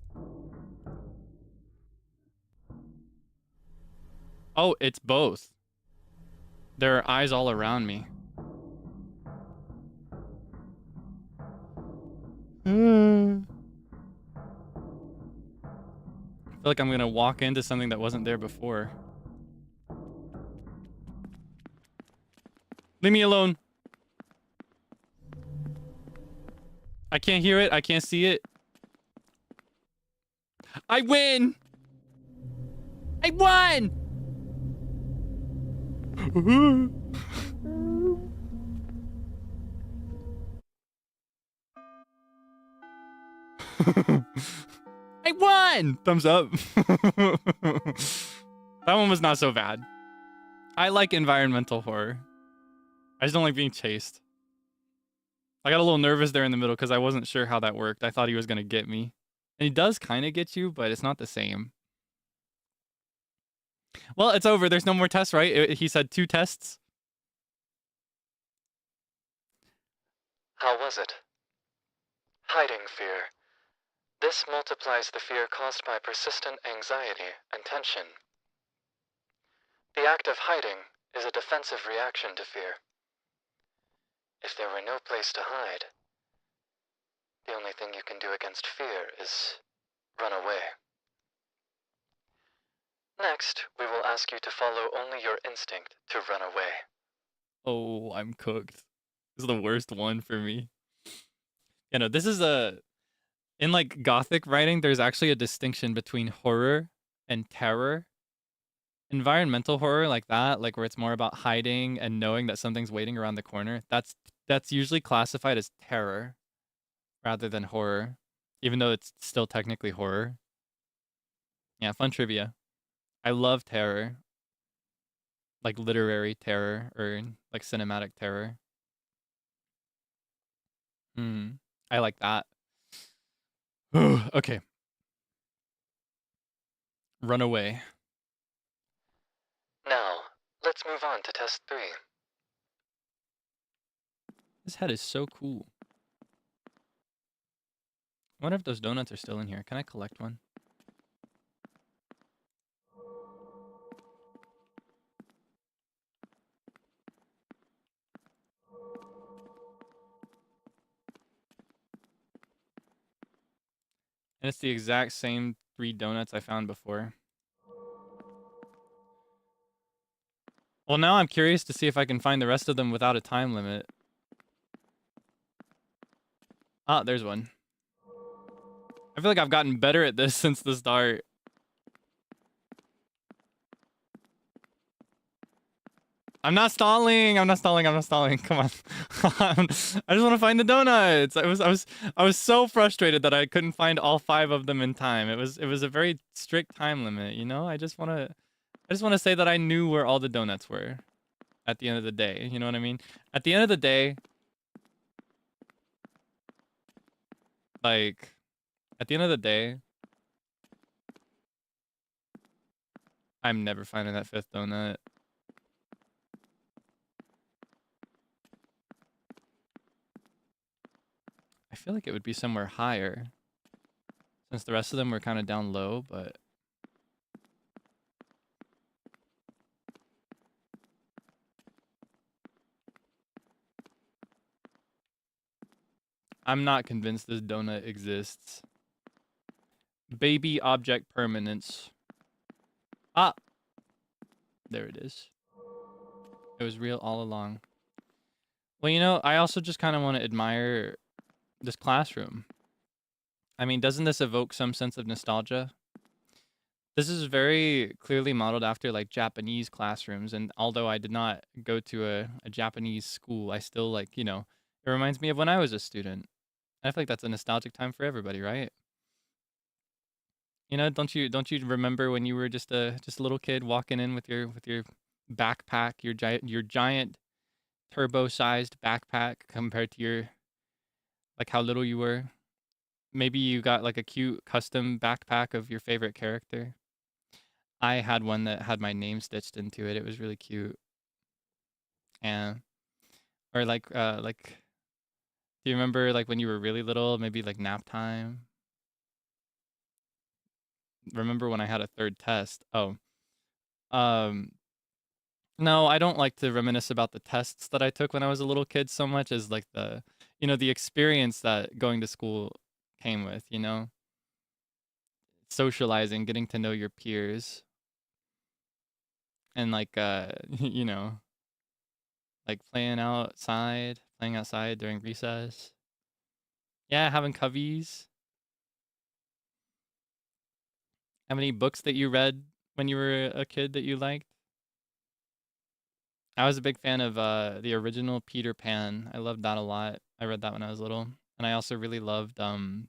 Oh, it's both. There are eyes all around me. I feel like I'm gonna walk into something that wasn't there before. Leave me alone. I can't hear it. I can't see it. I win! I won! I won! Thumbs up. That one was not so bad. I like environmental horror. I just don't like being chased. I got a little nervous there in the middle because I wasn't sure how that worked. I thought he was going to get me. And he does kind of get you, but it's not the same. Well, it's over. There's no more tests, right? He said 2 tests. How was it? Hiding fear. This multiplies the fear caused by persistent anxiety and tension. The act of hiding is a defensive reaction to fear. If there were no place to hide, the only thing you can do against fear is run away. Next, we will ask you to follow only your instinct to run away. Oh, I'm cooked. This is the worst one for me. You know, this is in like Gothic writing, there's actually a distinction between horror and terror. Environmental horror like that, like where it's more about hiding and knowing that something's waiting around the corner, that's usually classified as terror rather than horror, even though it's still technically horror. Yeah, fun trivia. I love terror. Like literary terror or like cinematic terror. I like that. Okay. Run away. Now, let's move on to test 3. This head is so cool. I wonder if those donuts are still in here. Can I collect one? And it's the exact same 3 donuts I found before. Well, now I'm curious to see if I can find the rest of them without a time limit. Ah, there's one. I feel like I've gotten better at this since the start. I'm not stalling. I'm not stalling. I'm not stalling. Come on. I just want to find the donuts. I was so frustrated that I couldn't find all 5 of them in time. It was a very strict time limit, you know? I just want to say that I knew where all the donuts were at the end of the day. You know what I mean? At the end of the day, like at the end of the day, I'm never finding that 5th donut. I feel like it would be somewhere higher since the rest of them were kind of down low, but I'm not convinced this donut exists. Baby object permanence. Ah! There it is. It was real all along. Well, you know, I also just kind of want to admire this classroom. I mean, doesn't this evoke some sense of nostalgia? This is very clearly modeled after like Japanese classrooms, and although I did not go to a Japanese school, I still like, you know, it reminds me of when I was a student. I feel like that's a nostalgic time for everybody, right? You know, don't you remember when you were just a little kid walking in with your backpack, your giant turbo-sized backpack compared to your like how little you were? Maybe you got like a cute custom backpack of your favorite character. I had one that had my name stitched into it. It was really cute. And or like do you remember like when you were really little, maybe like nap time? Remember when I had a 3rd test? Oh. Um no, I don't like to reminisce about the tests that I took when I was a little kid so much as like the, you know, the experience that going to school came with, you know? Socializing, getting to know your peers. And like you know, like playing outside during recess. Yeah, having coveys. Have any books that you read when you were a kid that you liked? I was a big fan of the original Peter Pan. I loved that a lot. I read that when I was little. And I also really loved from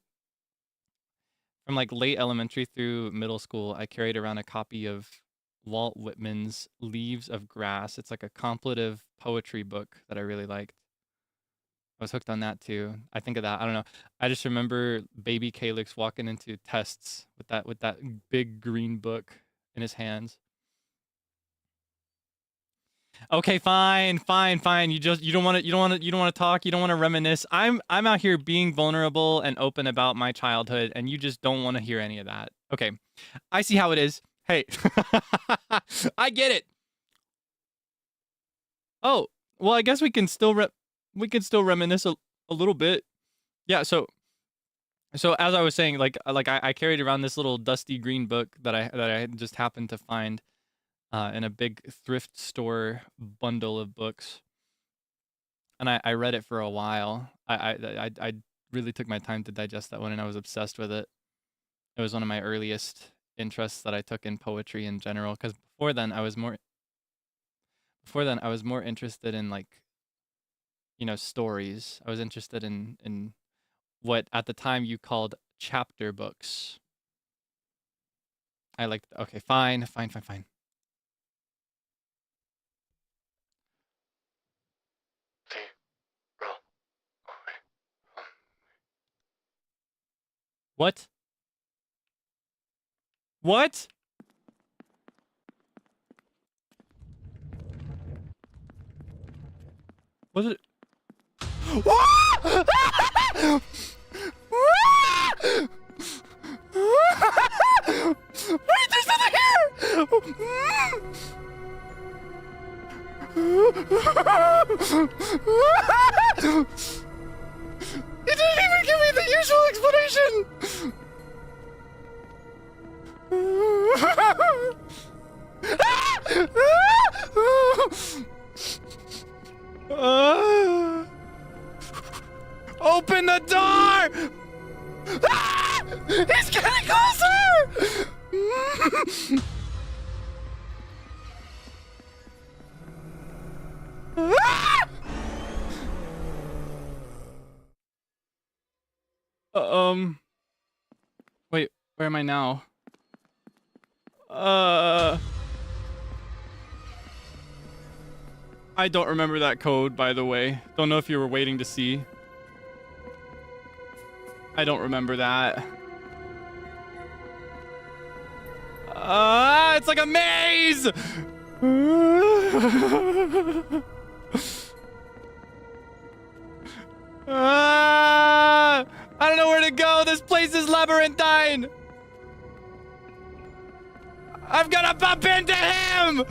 like late elementary through middle school, I carried around a copy of Walt Whitman's Leaves of Grass. It's like a contemplative poetry book that I really liked. I was hooked on that too. I think of that. I don't know. I just remember baby Kaelix walking into tests with that big green book in his hands. Okay, fine. You don't want to talk. You don't want to reminisce. I'm out here being vulnerable and open about my childhood, and you just don't want to hear any of that. Okay, I see how it is. Hey, I get it. Oh, well, I guess we can still reminisce a little bit. Yeah. So as I was saying, like I carried around this little dusty green book that I just happened to find in a big thrift store bundle of books, and I read it for a while. I really took my time to digest that one, and I was obsessed with it. It was one of my earliest interests that I took in poetry in general, because before then I was more interested in, like, you know, stories. I was interested in what at the time you called chapter books. I liked. Okay, fine. What? What? Was it? Wait, there's nothing here! You didn't even give me the usual explanation! Open the door! He's getting closer! Wait, where am I now? I don't remember that code, by the way. Don't know if you were waiting to see. I don't remember that. It's like a maze! I don't know where to go. This place is labyrinthine. I'm gonna bump into him!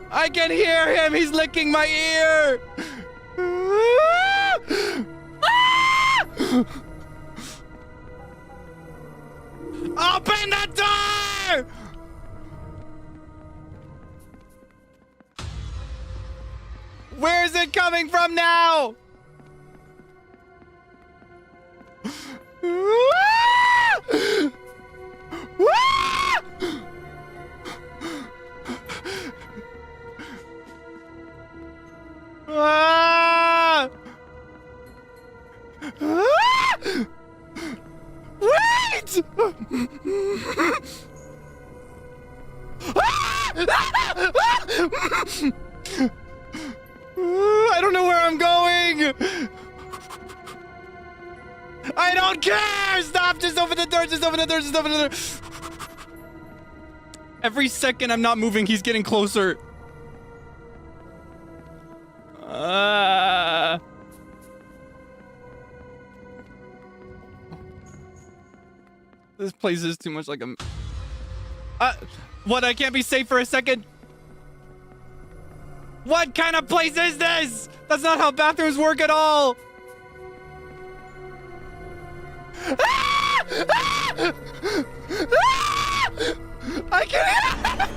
I can hear him. He's licking my ear. Open the door! Where is it coming from now? Wait! I don't know where I'm going. I don't care. Stop. Just open the door. Just open the door. Just open the door. Every second I'm not moving, he's getting closer. This place is too much like a... what? I can't be safe for a second? What kind of place is this? That's not how bathrooms work at all. I can't...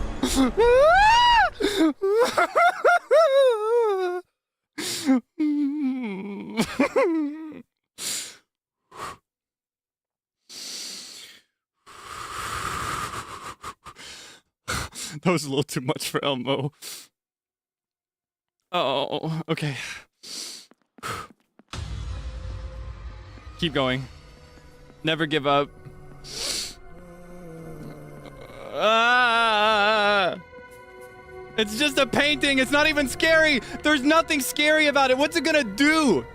That was a little too much for Elmo. Oh, okay. Keep going. Never give up. Ah! It's just a painting. It's not even scary. There's nothing scary about it. What's it gonna do?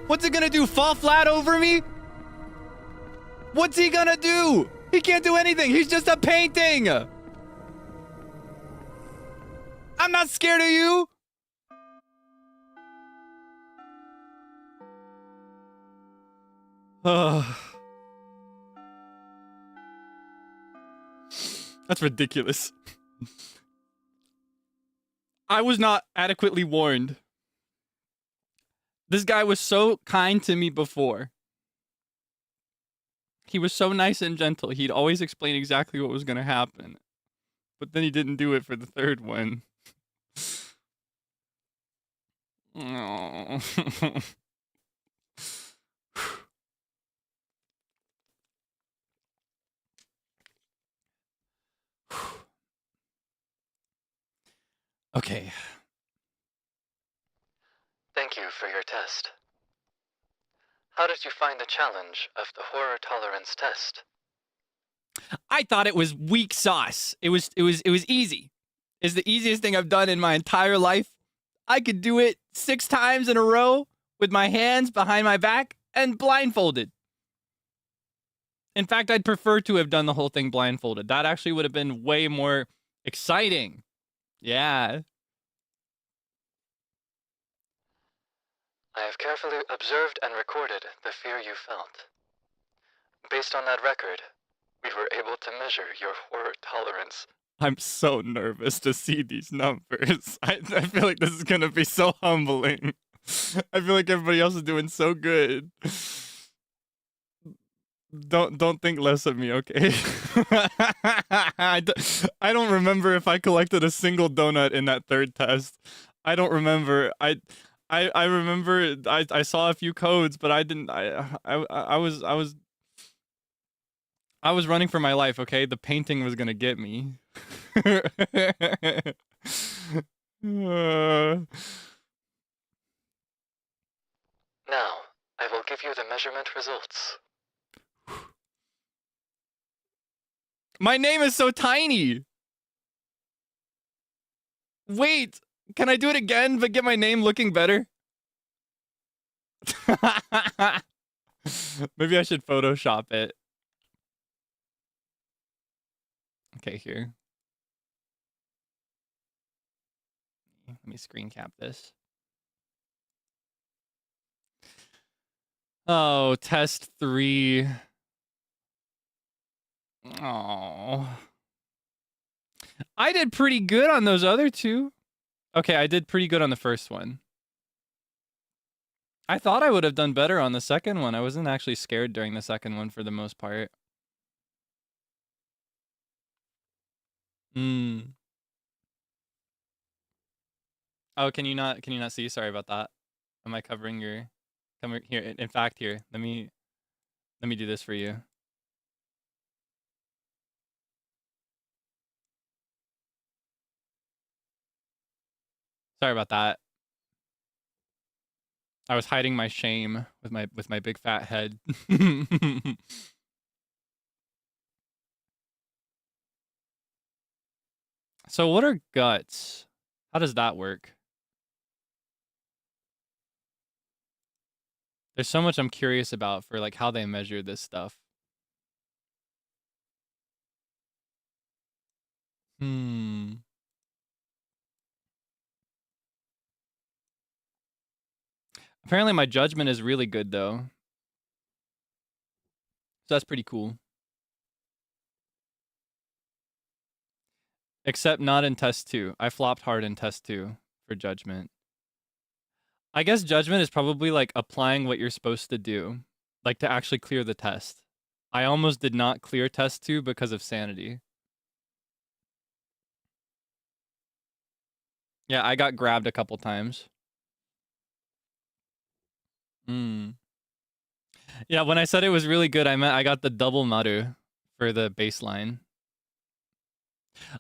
What's it gonna do? Fall flat over me? What's he gonna do? He can't do anything. He's just a painting. I'm not scared of you. That's ridiculous. I was not adequately warned. This guy was so kind to me before. He was so nice and gentle. He'd always explain exactly what was going to happen. But then he didn't do it for the third one. Oh. Okay. Thank you for your test. How did you find the challenge of the horror tolerance test? I thought it was weak sauce. It was easy. It's the easiest thing I've done in my entire life. I could do it 6 times in a row with my hands behind my back and blindfolded. In fact, I'd prefer to have done the whole thing blindfolded. That actually would have been way more exciting. Yeah. I have carefully observed and recorded the fear you felt. Based on that record, we were able to measure your horror tolerance. I'm so nervous to see these numbers. I feel like this is going to be so humbling. I feel like everybody else is doing so good. Don't think less of me, okay? I don't remember if I collected a single donut in that third test. I don't remember. I remember I saw a few codes, but I didn't. I was running for my life. Okay, the painting was gonna get me. Now, I will give you the measurement results. My name is so tiny. Wait, can I do it again but get my name looking better? Maybe I should Photoshop it. Okay, here. Let me screen cap this. Oh, test 3. Oh. I did pretty good on those other 2. Okay, I did pretty good on the first one. I thought I would have done better on the second one. I wasn't actually scared during the second one for the most part. Oh, can you not see? Sorry about that. Am I covering your come here? In fact, here, let me do this for you. Sorry about that. I was hiding my shame with my big fat head. So what are guts? How does that work? There's so much I'm curious about for like how they measure this stuff. Apparently my judgment is really good though. So that's pretty cool. Except not in test 2. I flopped hard in test 2 for judgment. I guess judgment is probably like applying what you're supposed to do, like to actually clear the test. I almost did not clear test 2 because of sanity. Yeah, I got grabbed a couple times. Yeah, when I said it was really good, I meant I got the double maru for the baseline.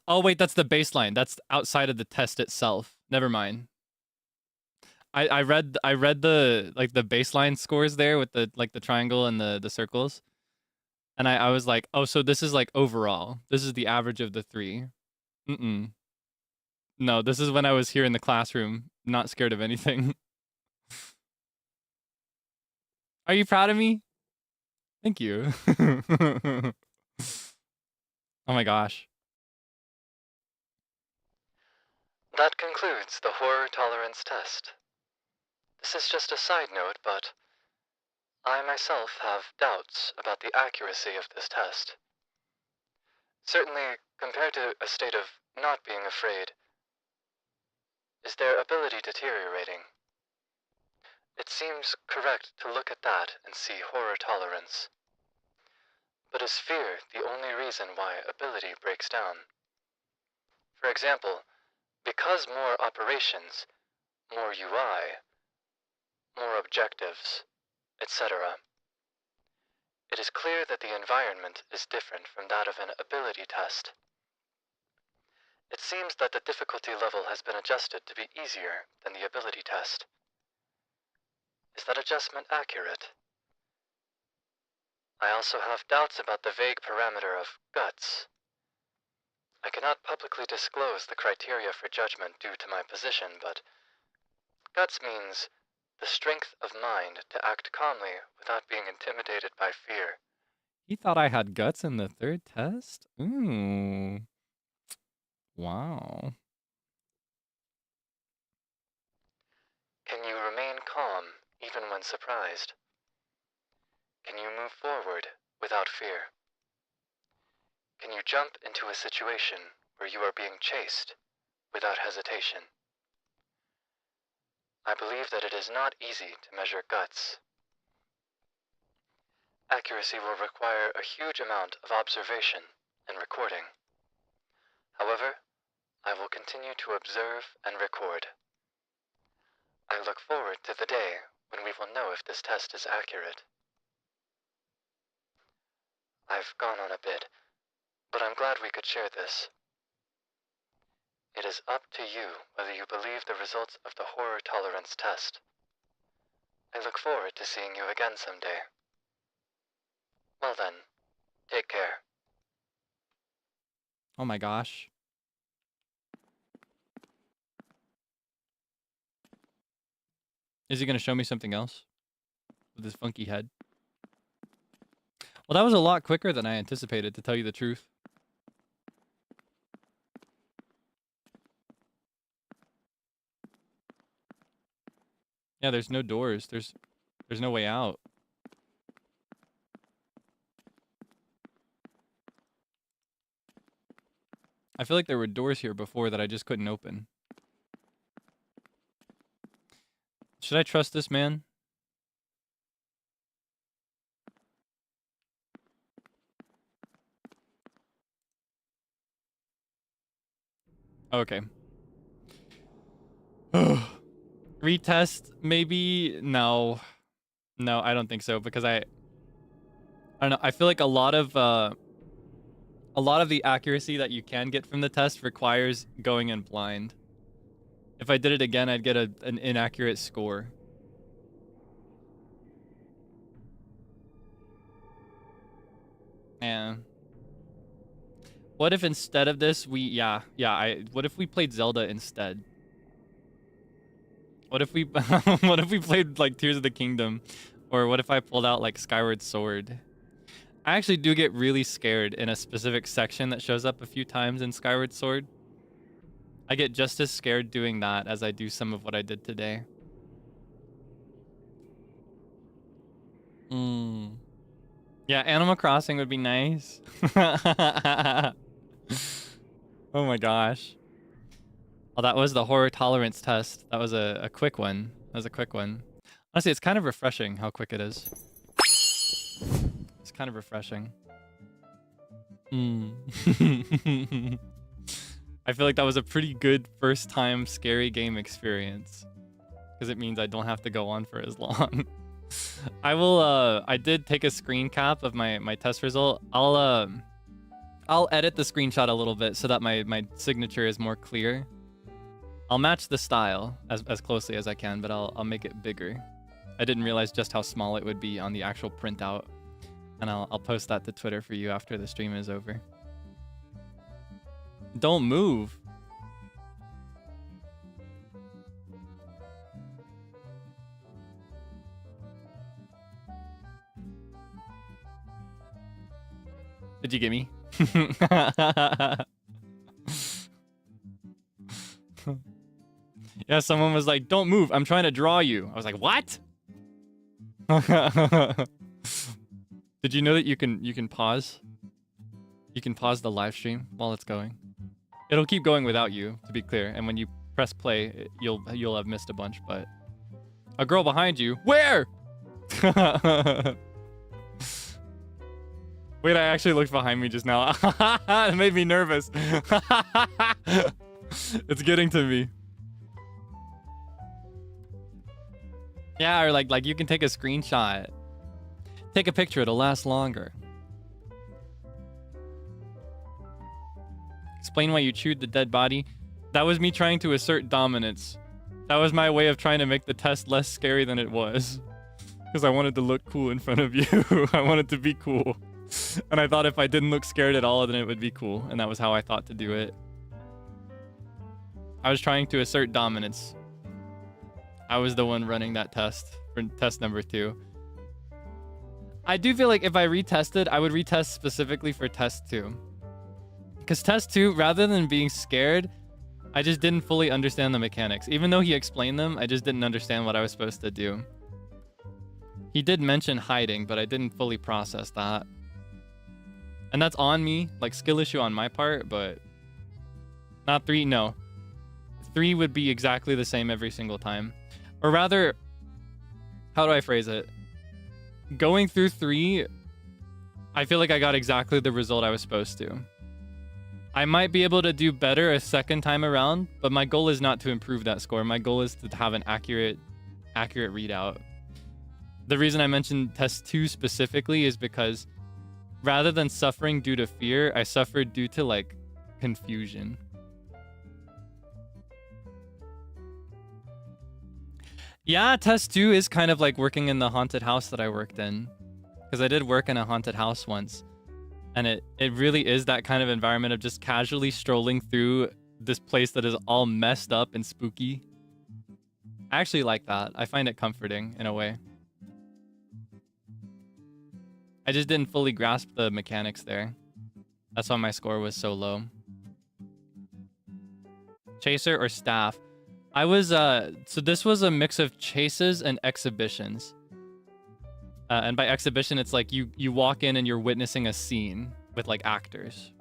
Oh wait, that's the baseline. That's outside of the test itself. Never mind. I read the like the baseline scores there with the like the triangle and the circles. And I was like, oh, so this is like overall. This is the average of the three. Mm-mm. No, this is when I was here in the classroom, not scared of anything. Are you proud of me? Thank you. Oh my gosh. That concludes the horror tolerance test. This is just a side note, but I myself have doubts about the accuracy of this test. Certainly, compared to a state of not being afraid, is their ability deteriorating? It seems correct to look at that and see horror tolerance. But is fear the only reason why ability breaks down? For example, because more operations, more UI, more objectives, etc., it is clear that the environment is different from that of an ability test. It seems that the difficulty level has been adjusted to be easier than the ability test. Is that adjustment accurate? I also have doubts about the vague parameter of guts. I cannot publicly disclose the criteria for judgment due to my position, but guts means the strength of mind to act calmly without being intimidated by fear. He thought I had guts in the third test? Ooh. Wow. Can you remain calm even when surprised? Can you move forward without fear? Can you jump into a situation where you are being chased without hesitation? I believe that it is not easy to measure guts. Accuracy will require a huge amount of observation and recording. However, I will continue to observe and record. I look forward to the day when we will know if this test is accurate. I've gone on a bit, but I'm glad we could share this. It is up to you whether you believe the results of the horror tolerance test. I look forward to seeing you again someday. Well then, take care. Oh my gosh. Is he gonna show me something else? With his funky head? Well, that was a lot quicker than I anticipated, to tell you the truth. Yeah, there's no doors. There's no way out. I feel like there were doors here before that I just couldn't open. Should I trust this man? Okay. Retest? Maybe? No. No, I don't think so, because I don't know. I feel like a lot of the accuracy that you can get from the test requires going in blind. If I did it again, I'd get an inaccurate score. Yeah. What if instead of this, what if we played Zelda instead? What if we, what if we played like Tears of the Kingdom? Or what if I pulled out like Skyward Sword? I actually do get really scared in a specific section that shows up a few times in Skyward Sword. I get just as scared doing that as I do some of what I did today. Yeah, Animal Crossing would be nice. Oh my gosh. Well, that was the horror tolerance test. That was a quick one. That was a quick one. Honestly, it's kind of refreshing how quick it is. It's kind of refreshing. I feel like that was a pretty good first time scary game experience, because it means I don't have to go on for as long. I did take a screen cap of my test result. I'll edit the screenshot a little bit so that my signature is more clear. I'll match the style as closely as I can, but I'll make it bigger. I didn't realize just how small it would be on the actual printout. And I'll post that to Twitter for you after the stream is over. Don't move. Did you get me? Yeah, someone was like, don't move, I'm trying to draw you. I was like, what? Did you know that you can pause? You can pause the live stream while it's going. It'll keep going without you, to be clear. And when you press play, you'll have missed a bunch, but... A girl behind you. Where? Wait, I actually looked behind me just now. It made me nervous. It's getting to me. Yeah, or like you can take a screenshot. Take a picture, it'll last longer. Explain why you chewed the dead body. That was me trying to assert dominance. That was my way of trying to make the test less scary than it was. Because I wanted to look cool in front of you. I wanted to be cool. And I thought if I didn't look scared at all, then it would be cool. And that was how I thought to do it. I was trying to assert dominance. I was the one running that test for test number 2. I do feel like if I retested, I would retest specifically for test 2. Because test 2, rather than being scared, I just didn't fully understand the mechanics. Even though he explained them, I just didn't understand what I was supposed to do. He did mention hiding, but I didn't fully process that. And that's on me, like skill issue on my part, but not 3, no. 3 would be exactly the same every single time. Or rather, how do I phrase it? Going through 3, I feel like I got exactly the result I was supposed to. I might be able to do better a second time around, but my goal is not to improve that score. My goal is to have an accurate readout. The reason I mentioned test 2 specifically is because rather than suffering due to fear, I suffered due to like confusion. Yeah, test 2 is kind of like working in the haunted house that I worked in. Because I did work in a haunted house once. And it really is that kind of environment of just casually strolling through this place that is all messed up and spooky. I actually like that. I find it comforting in a way. I just didn't fully grasp the mechanics there. That's why my score was so low. Chaser or staff? I was, so this was a mix of chases and exhibitions. And by exhibition, it's like you walk in and you're witnessing a scene with like actors.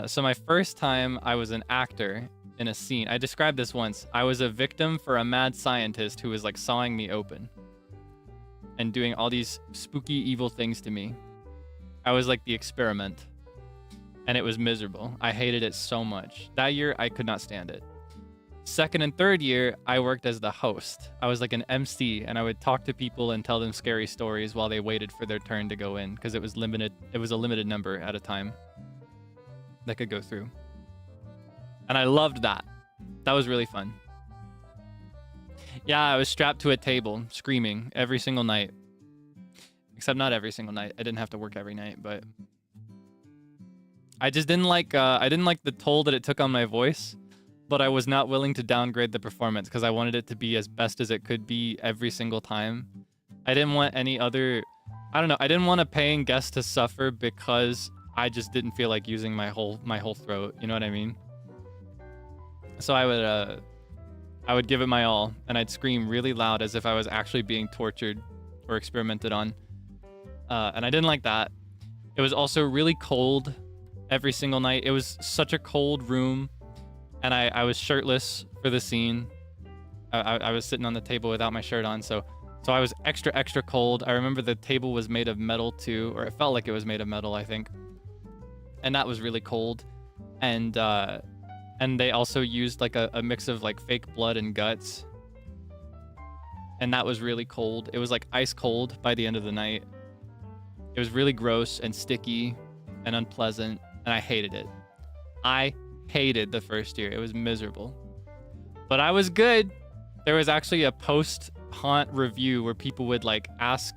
So my first time I was an actor in a scene, I described this once. I was a victim for a mad scientist who was like sawing me open and doing all these spooky, evil things to me. I was like the experiment, and it was miserable. I hated it so much. That year, I could not stand it. Second and third year, I worked as the host. I was like an MC, and I would talk to people and tell them scary stories while they waited for their turn to go in, because it was limited. It was a limited number at a time that could go through. And I loved that. That was really fun. Yeah, I was strapped to a table, screaming every single night. Except not every single night. I didn't have to work every night, but I just didn't like. I didn't like the toll that it took on my voice. But I was not willing to downgrade the performance because I wanted it to be as best as it could be every single time. I didn't want any other, I don't know, I didn't want a paying guest to suffer because I just didn't feel like using my whole throat, you know what I mean? So I would give it my all, and I'd scream really loud as if I was actually being tortured or experimented on. And I didn't like that. It was also really cold every single night. It was such a cold room. And I was shirtless for the scene. I was sitting on the table without my shirt on, so I was extra cold. I remember the table was made of metal too, or it felt like it was made of metal, I think. And that was really cold. And they also used like a mix of like fake blood and guts. And that was really cold. It was like ice cold by the end of the night. It was really gross and sticky. and unpleasant, and I hated it. I hated the first year. It was miserable. But I was good. There was actually a post-haunt review where people would like ask,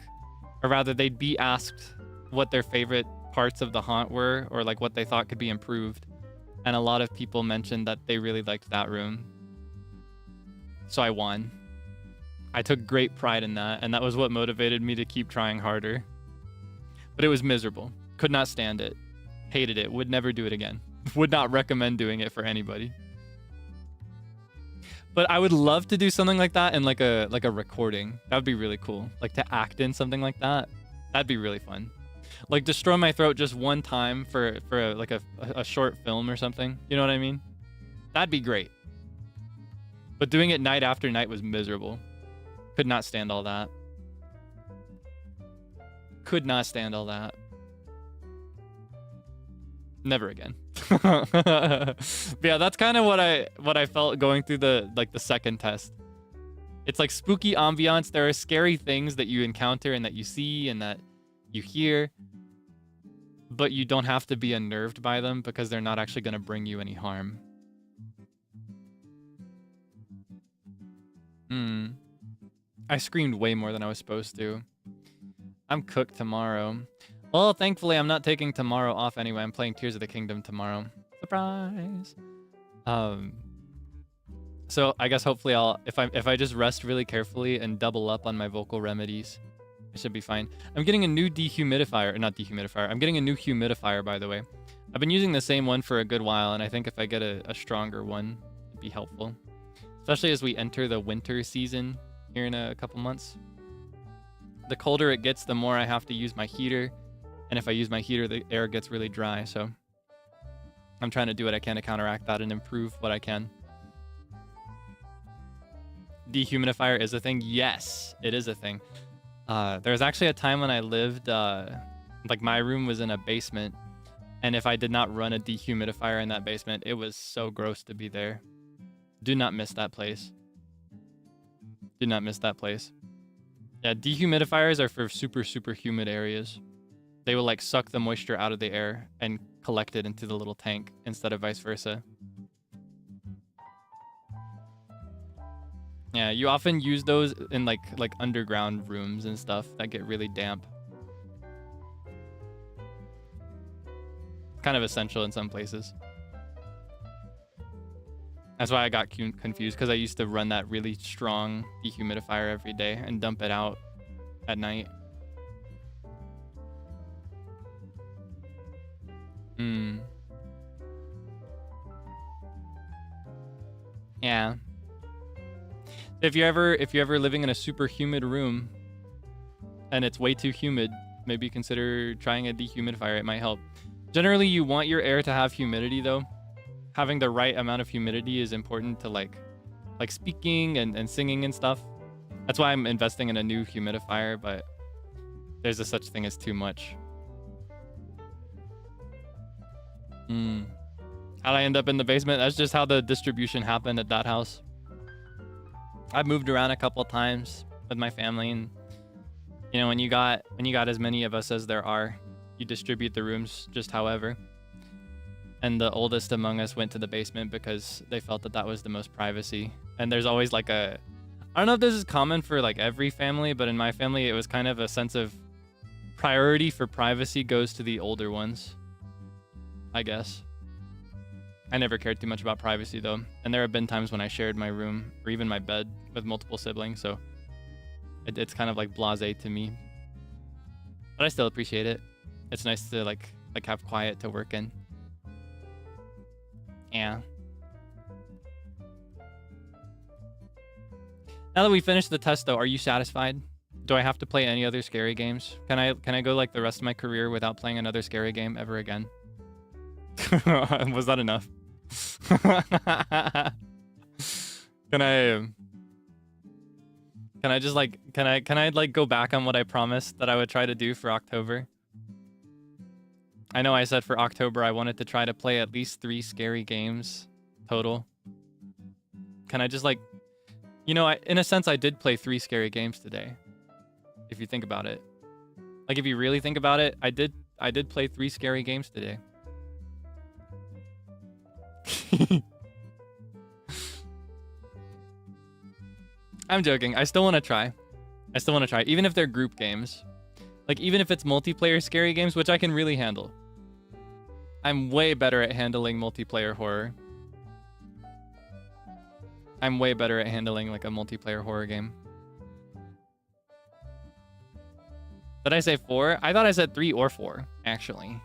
or rather they'd be asked what their favorite parts of the haunt were, or like what they thought could be improved. And a lot of people mentioned that they really liked that room. So I won. I took great pride in that, and that was what motivated me to keep trying harder. But it was miserable. Could not stand it. Hated it. Would never do it again. Would not recommend doing it for anybody. But I would love to do something like that in like a recording. That would be really cool. Like to act in something like that. That'd be really fun. Like destroy my throat just one time for a short film or something. You know what I mean? That'd be great. But doing it night after night was miserable. Could not stand all that. Could not stand all that. Never again. But yeah, that's kind of what I felt going through the second test. It's like spooky ambiance. There are scary things that you encounter and that you see and that you hear, but you don't have to be unnerved by them because they're not actually going to bring you any harm. I screamed way more than I was supposed to. I'm cooked tomorrow. Well, thankfully, I'm not taking tomorrow off anyway. I'm playing Tears of the Kingdom tomorrow. Surprise! So I guess hopefully if I just rest really carefully and double up on my vocal remedies, I should be fine. I'm getting a new dehumidifier, not dehumidifier. I'm getting a new humidifier, by the way. I've been using the same one for a good while, and I think if I get a stronger one, it'd be helpful. Especially as we enter the winter season here in a couple months. The colder it gets, the more I have to use my heater. And if I use my heater, the air gets really dry. So I'm trying to do what I can to counteract that and improve what I can. Dehumidifier is a thing. Yes, it is a thing. There was actually a time when I lived, like my room was in a basement. And if I did not run a dehumidifier in that basement, it was so gross to be there. Do not miss that place. Do not miss that place. Yeah, dehumidifiers are for super, super humid areas. They will like suck the moisture out of the air and collect it into the little tank instead of vice versa. Yeah, you often use those in like underground rooms and stuff that get really damp. Kind of essential in some places. That's why I got confused, because I used to run that really strong dehumidifier every day and dump it out at night. Yeah. If you're ever living in a super humid room and it's way too humid, maybe consider trying a dehumidifier. It might help. Generally, you want your air to have humidity though. Having the right amount of humidity is important to like speaking and singing and stuff. That's why I'm investing in a new humidifier, but there's a such thing as too much. How'd I end up in the basement? That's just how the distribution happened at that house. I've moved around a couple times with my family, and you know, when you got as many of us as there are, you distribute the rooms just however. And the oldest among us went to the basement because they felt that was the most privacy. And there's always like I don't know if this is common for like every family, but in my family it was kind of a sense of priority for privacy goes to the older ones, I guess. I never cared too much about privacy though. And there have been times when I shared my room or even my bed with multiple siblings, so it's kind of like blasé to me. But I still appreciate it. It's nice to like have quiet to work in. Yeah. Now that we finished the test though, are you satisfied? Do I have to play any other scary games? Can I go like the rest of my career without playing another scary game ever again? Was that enough? Can I just like can I like go back on what I promised that I would try to do for October? I know I said for October I wanted to try to play at least 3 scary games total. Can I just like, you know, in a sense I did play 3 scary games today. If you think about it. Like if you really think about it, I I did play 3 scary games today. I'm joking. I still want to try. Even if they're group games. Like, even if it's multiplayer scary games, which I can really handle. I'm way better at handling multiplayer horror. I'm way better at handling, like, a multiplayer horror game. Did I say 4? I thought I said 3 or 4, actually.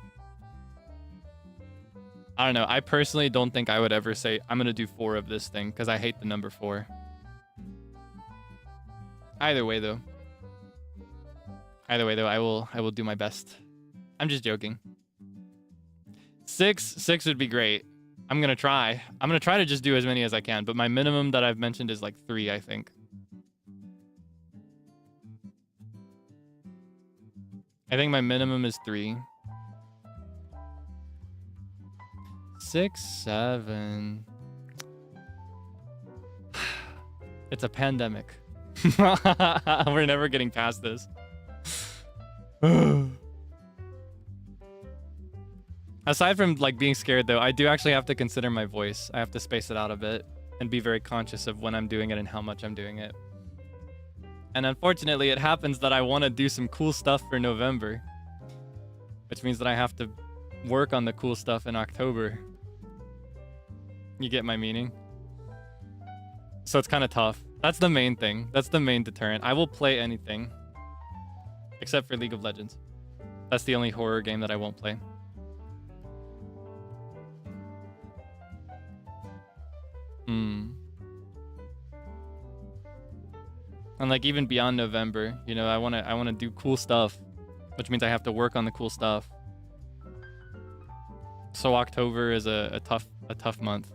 I don't know. I personally don't think I would ever say, I'm going to do 4 of this thing, because I hate the number 4. Either way, though. I will do my best. I'm just joking. 6 would be great. I'm going to try. I'm going to try to just do as many as I can, but my minimum that I've mentioned is like 3, I think. I think my minimum is 3. 6, 7. It's a pandemic. We're never getting past this. Aside from like being scared though, I do actually have to consider my voice. I have to space it out a bit and be very conscious of when I'm doing it and how much I'm doing it. And unfortunately, it happens that I want to do some cool stuff for November, which means that I have to work on the cool stuff in October. You get my meaning? So it's kind of tough. That's the main thing. That's the main deterrent. I will play anything except for League of Legends. That's the only horror game that I won't play. And like even beyond November, you know, I want to do cool stuff, which means I have to work on the cool stuff. So October is a tough month.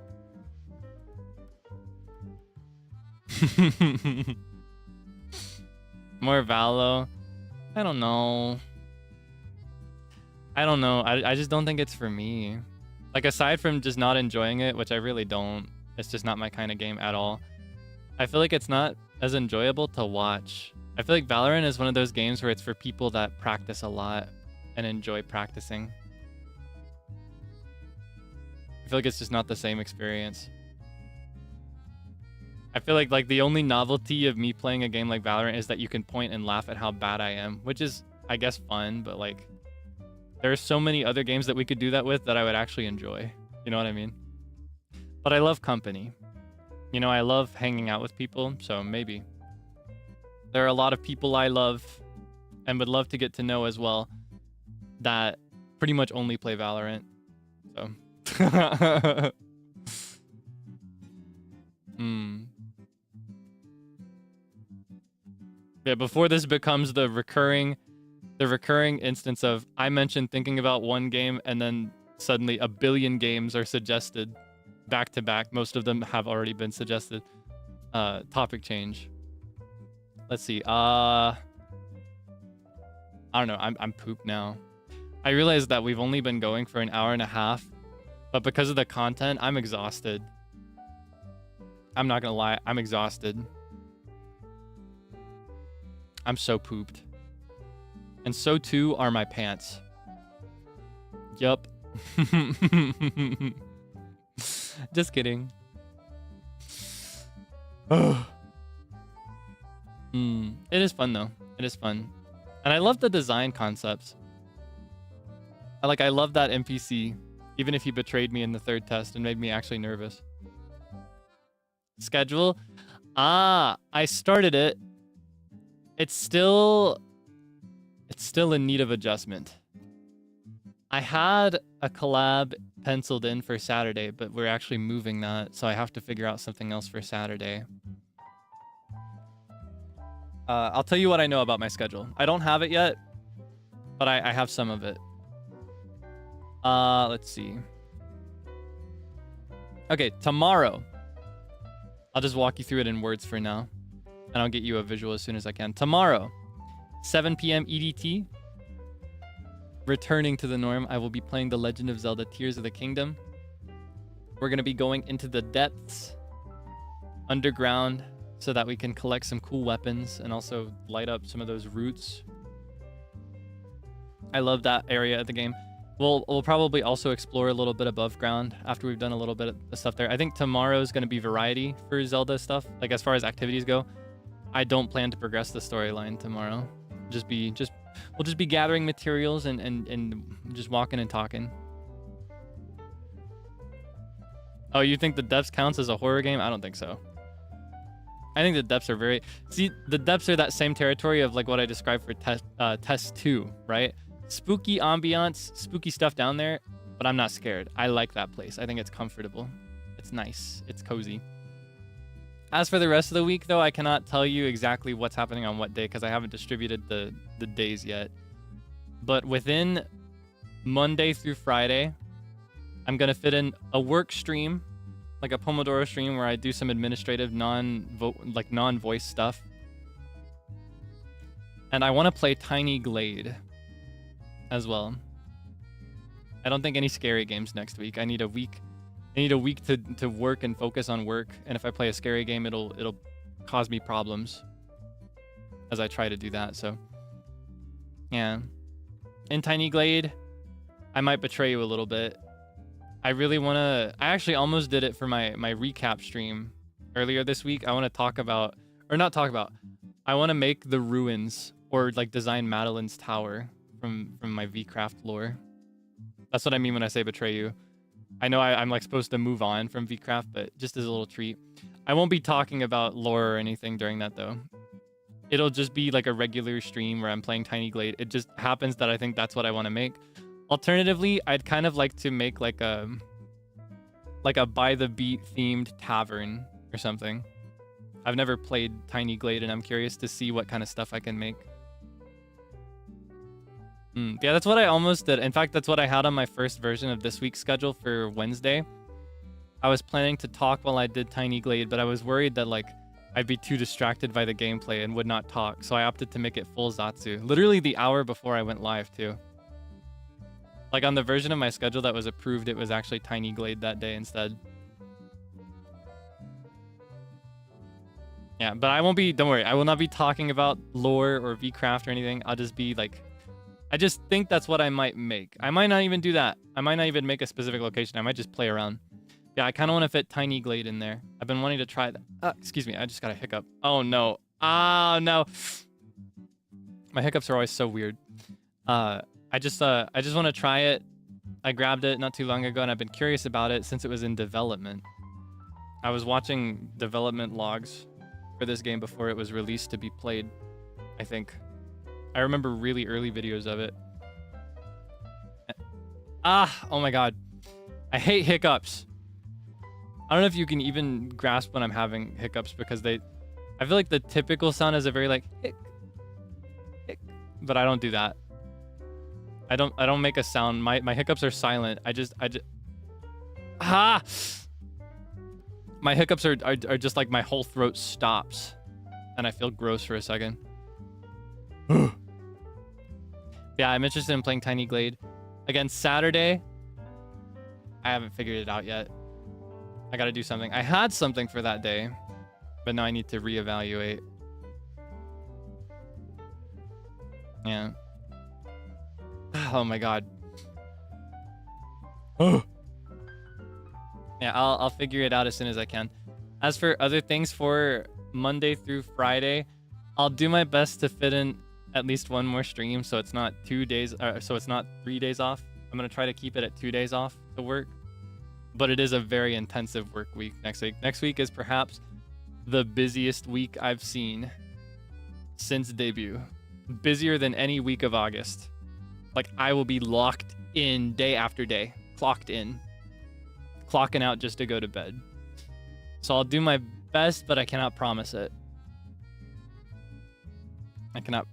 More Valo. I don't know. I just don't think it's for me. Like, aside from just not enjoying it, which I really don't, it's just not my kind of game at all. I feel like it's not as enjoyable to watch. I feel like Valorant is one of those games where it's for people that practice a lot and enjoy practicing. I feel like it's just not the same experience. I feel like the only novelty of me playing a game like Valorant is that you can point and laugh at how bad I am, which is, I guess, fun, but like, there are so many other games that we could do that with that I would actually enjoy. You know what I mean? But I love company. You know, I love hanging out with people, so maybe. There are a lot of people I love and would love to get to know as well that pretty much only play Valorant. So. Yeah, before this becomes the recurring instance of I mentioned thinking about one game and then suddenly a billion games are suggested back to back. Most of them have already been suggested. Topic change. Let's see. I don't know. I'm pooped now. I realized that we've only been going for an hour and a half, but because of the content, I'm exhausted. I'm not gonna lie. I'm exhausted. I'm so pooped. And so too are my pants. Yup. Just kidding. It is fun though. It is fun. And I love the design concepts. I love that NPC, even if he betrayed me in the third test and made me actually nervous. Schedule? I started it. It's still in need of adjustment. I had a collab penciled in for Saturday, but we're actually moving that, so I have to figure out something else for Saturday. I'll tell you what I know about my schedule. I don't have it yet, but I have some of it. Let's see. Okay, tomorrow. I'll just walk you through it in words for now, and I'll get you a visual as soon as I can. Tomorrow, 7 p.m. EDT. Returning to the norm, I will be playing The Legend of Zelda Tears of the Kingdom. We're going to be going into the depths, underground, so that we can collect some cool weapons and also light up some of those roots. I love that area of the game. We'll probably also explore a little bit above ground after we've done a little bit of the stuff there. I think tomorrow is going to be variety for Zelda stuff. Like as far as activities go, I don't plan to progress the storyline tomorrow. We'll just be gathering materials and just walking and talking. Oh, you think the depths counts as a horror game? I don't think so. I think the depths are the depths are that same territory of like what I described for test 2, right? Spooky ambiance, spooky stuff down there, but I'm not scared. I like that place. I think it's comfortable. It's nice. It's cozy. As for the rest of the week, though, I cannot tell you exactly what's happening on what day because I haven't distributed the days yet. But within Monday through Friday, I'm going to fit in a work stream, like a Pomodoro stream where I do some administrative non-voice stuff. And I want to play Tiny Glade as well. I don't think any scary games next week. I need a week to work and focus on work, and if I play a scary game, it'll cause me problems as I try to do that. So yeah, in Tiny Glade, I might betray you a little bit. I actually almost did it for my recap stream earlier this week. I want to make the ruins or like design Madeline's tower from my VCraft lore. That's what I mean when I say betray you. I know I'm like supposed to move on from VCraft, but just as a little treat. I won't be talking about lore or anything during that though. It'll just be like a regular stream where I'm playing Tiny Glade. It just happens that I think that's what I want to make. Alternatively, I'd kind of like to make like a by the beat themed tavern or something. I've never played Tiny Glade and I'm curious to see what kind of stuff I can make. Yeah, that's what I almost did. In fact, that's what I had on my first version of this week's schedule for Wednesday. I was planning to talk while I did Tiny Glade, but I was worried that like I'd be too distracted by the gameplay and would not talk. So I opted to make it full Zatsu. Literally the hour before I went live too. Like on the version of my schedule that was approved, it was actually Tiny Glade that day instead. Yeah, but I won't be, don't worry, I will not be talking about lore or VCraft or anything. I'll just be like, I just think that's what I might make. I might not even do that. I might not even make a specific location. I might just play around. Yeah, I kind of want to fit Tiny Glade in there. I've been wanting to try that. Excuse me, I just got a hiccup. Oh no. Oh no. My hiccups are always so weird. I just want to try it. I grabbed it not too long ago and I've been curious about it since it was in development. I was watching development logs for this game before it was released to be played, I think. I remember really early videos of it. Oh my god. I hate hiccups. I don't know if you can even grasp when I'm having hiccups because I feel like the typical sound is a very like hic, hic, but I don't do that. I don't make a sound. My hiccups are silent. I just my hiccups are just like my whole throat stops and I feel gross for a second. Yeah, I'm interested in playing Tiny Glade. Again, Saturday. I haven't figured it out yet. I gotta do something. I had something for that day, but now I need to reevaluate. Yeah. Oh my god. Oh. Yeah, I'll figure it out as soon as I can. As for other things for Monday through Friday, I'll do my best to fit in at least one more stream so it's not 2 days, so it's not 3 days off. I'm gonna try to keep it at 2 days off to work, but it is a very intensive work week next week. Next week is perhaps the busiest week I've seen since debut. Busier than any week of August. Like I will be locked in day after day, clocked in, clocking out just to go to bed. So I'll do my best, but I cannot promise it. I cannot.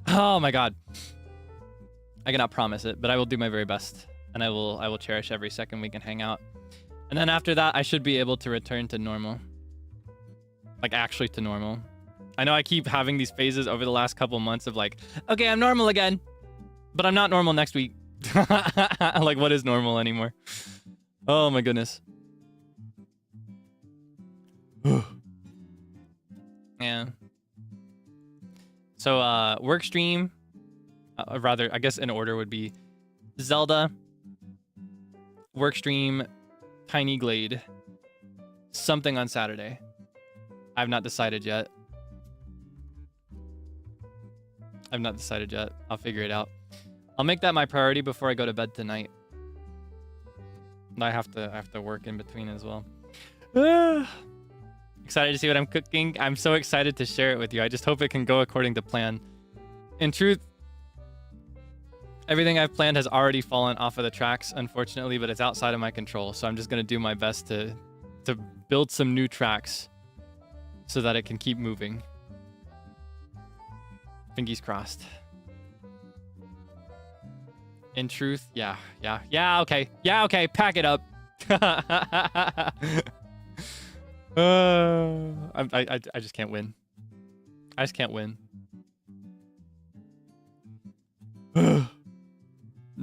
Oh my god. I cannot promise it, but I will do my very best, and I will cherish every second we can hang out. And then after that, I should be able to return to normal. Like actually to normal. I know I keep having these phases over the last couple months of like, okay, I'm normal again, but I'm not normal next week. Like what is normal anymore? Oh my goodness. Yeah. So work stream. rather, I guess in order would be Zelda, Workstream, Tiny Glade, something on Saturday. I've not decided yet. I'll figure it out. I'll make that my priority before I go to bed tonight. I have to work in between as well. Excited to see what I'm cooking. I'm so excited to share it with you. I just hope it can go according to plan. In truth, everything I've planned has already fallen off of the tracks, unfortunately, but it's outside of my control. So I'm just gonna do my best to build some new tracks so that it can keep moving. Fingies crossed. In truth, yeah, okay. Yeah, okay, pack it up. I just can't win.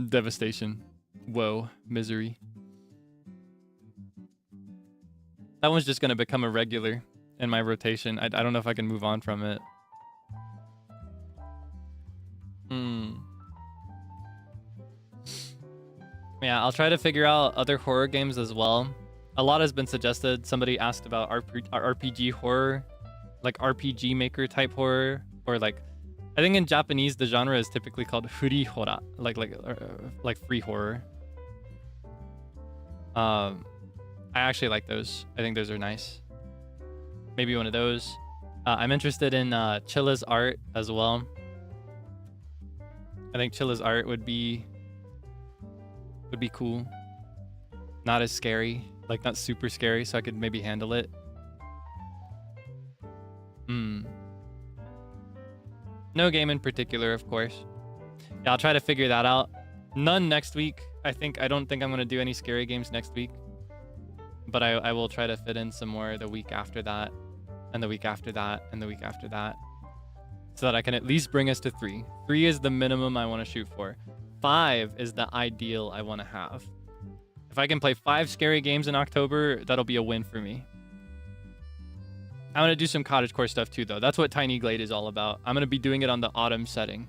Devastation. Woe. Misery. That one's just gonna become a regular in my rotation. I don't know if I can move on from it. Yeah, I'll try to figure out other horror games as well. A lot has been suggested. Somebody asked about RPG horror, like RPG maker type horror, or like, I think in Japanese the genre is typically called furi horror, like free horror. I actually like those. I think those are nice. Maybe one of those. I'm interested in Chilla's art as well. I think Chilla's art would be cool. Not as scary, like not super scary, so I could maybe handle it. No game in particular, of course. Yeah, I'll try to figure that out. None next week. I don't think I'm gonna do any scary games next week. But I will try to fit in some more the week after that, and the week after that, and the week after that, so that I can at least bring us to 3. 3 is the minimum I want to shoot for. 5 is the ideal I want to have. If I can play 5 scary games in October, that'll be a win for me. I want to do some cottagecore stuff too, though. That's what Tiny Glade is all about. I'm going to be doing it on the autumn setting.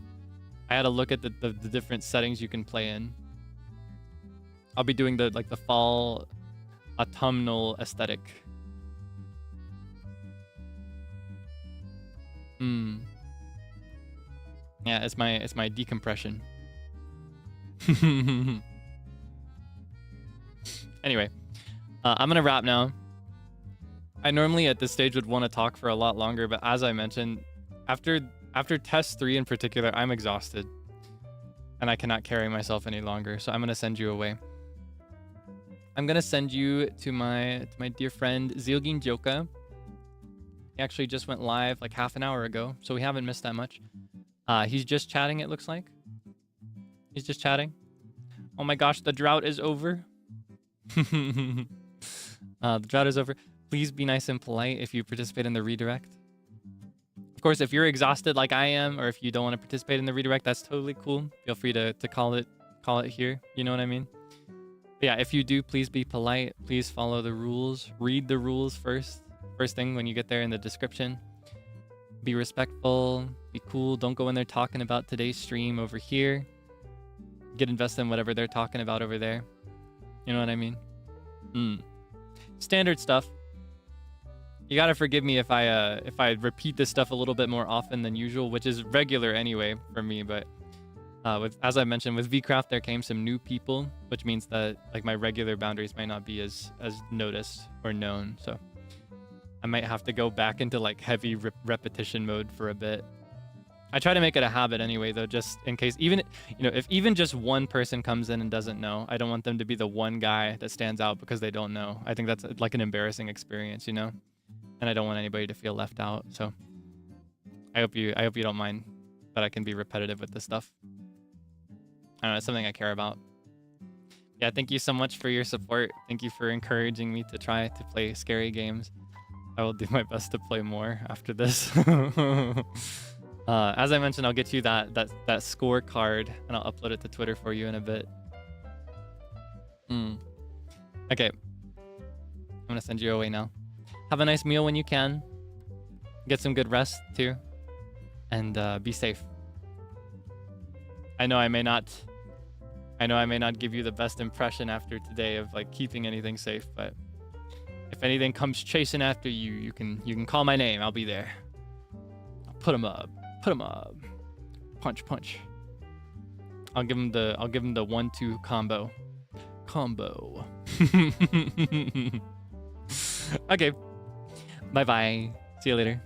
I had a look at the different settings you can play in. I'll be doing the fall autumnal aesthetic. Yeah, it's my decompression. Anyway, I'm gonna wrap now. I normally at this stage would want to talk for a lot longer, but as I mentioned, after test 3 in particular, I'm exhausted and I cannot carry myself any longer. So I'm gonna send you away. I'm gonna send you to my dear friend Zilgin Joka. He actually just went live like half an hour ago, so we haven't missed that much. He's just chatting, it looks like. He's just chatting. Oh my gosh, the drought is over. The drought is over. Please be nice and polite if you participate in the redirect. Of course, if you're exhausted like I am, or if you don't want to participate in the redirect, that's totally cool. Feel free to call it here. You know what I mean? But yeah, if you do, please be polite. Please follow the rules. Read the rules first. First thing when you get there in the description. Be respectful. Be cool. Don't go in there talking about today's stream over here. Get invested in whatever they're talking about over there. You know what I mean? Standard stuff. You gotta forgive me if I repeat this stuff a little bit more often than usual, which is regular anyway for me. But as I mentioned, with VCraft there came some new people, which means that like my regular boundaries might not be as noticed or known. So I might have to go back into like heavy repetition mode for a bit. I try to make it a habit anyway, though, just in case, even, if even just one person comes in and doesn't know, I don't want them to be the one guy that stands out because they don't know. I think that's like an embarrassing experience, and I don't want anybody to feel left out. So I hope you don't mind that I can be repetitive with this stuff. I don't know, it's something I care about. Yeah, thank you so much for your support. Thank you for encouraging me to try to play scary games. I will do my best to play more after this. As I mentioned, I'll get you that scorecard and I'll upload it to Twitter for you in a bit. Okay. I'm gonna send you away now. Have a nice meal when you can. Get some good rest too. And be safe. I know I may not give you the best impression after today of like keeping anything safe, but if anything comes chasing after you, you can call my name. I'll be there. I'll put him up. Put him up. Punch, punch. I'll give him the 1-2 combo. Combo. Okay. Bye bye. See you later.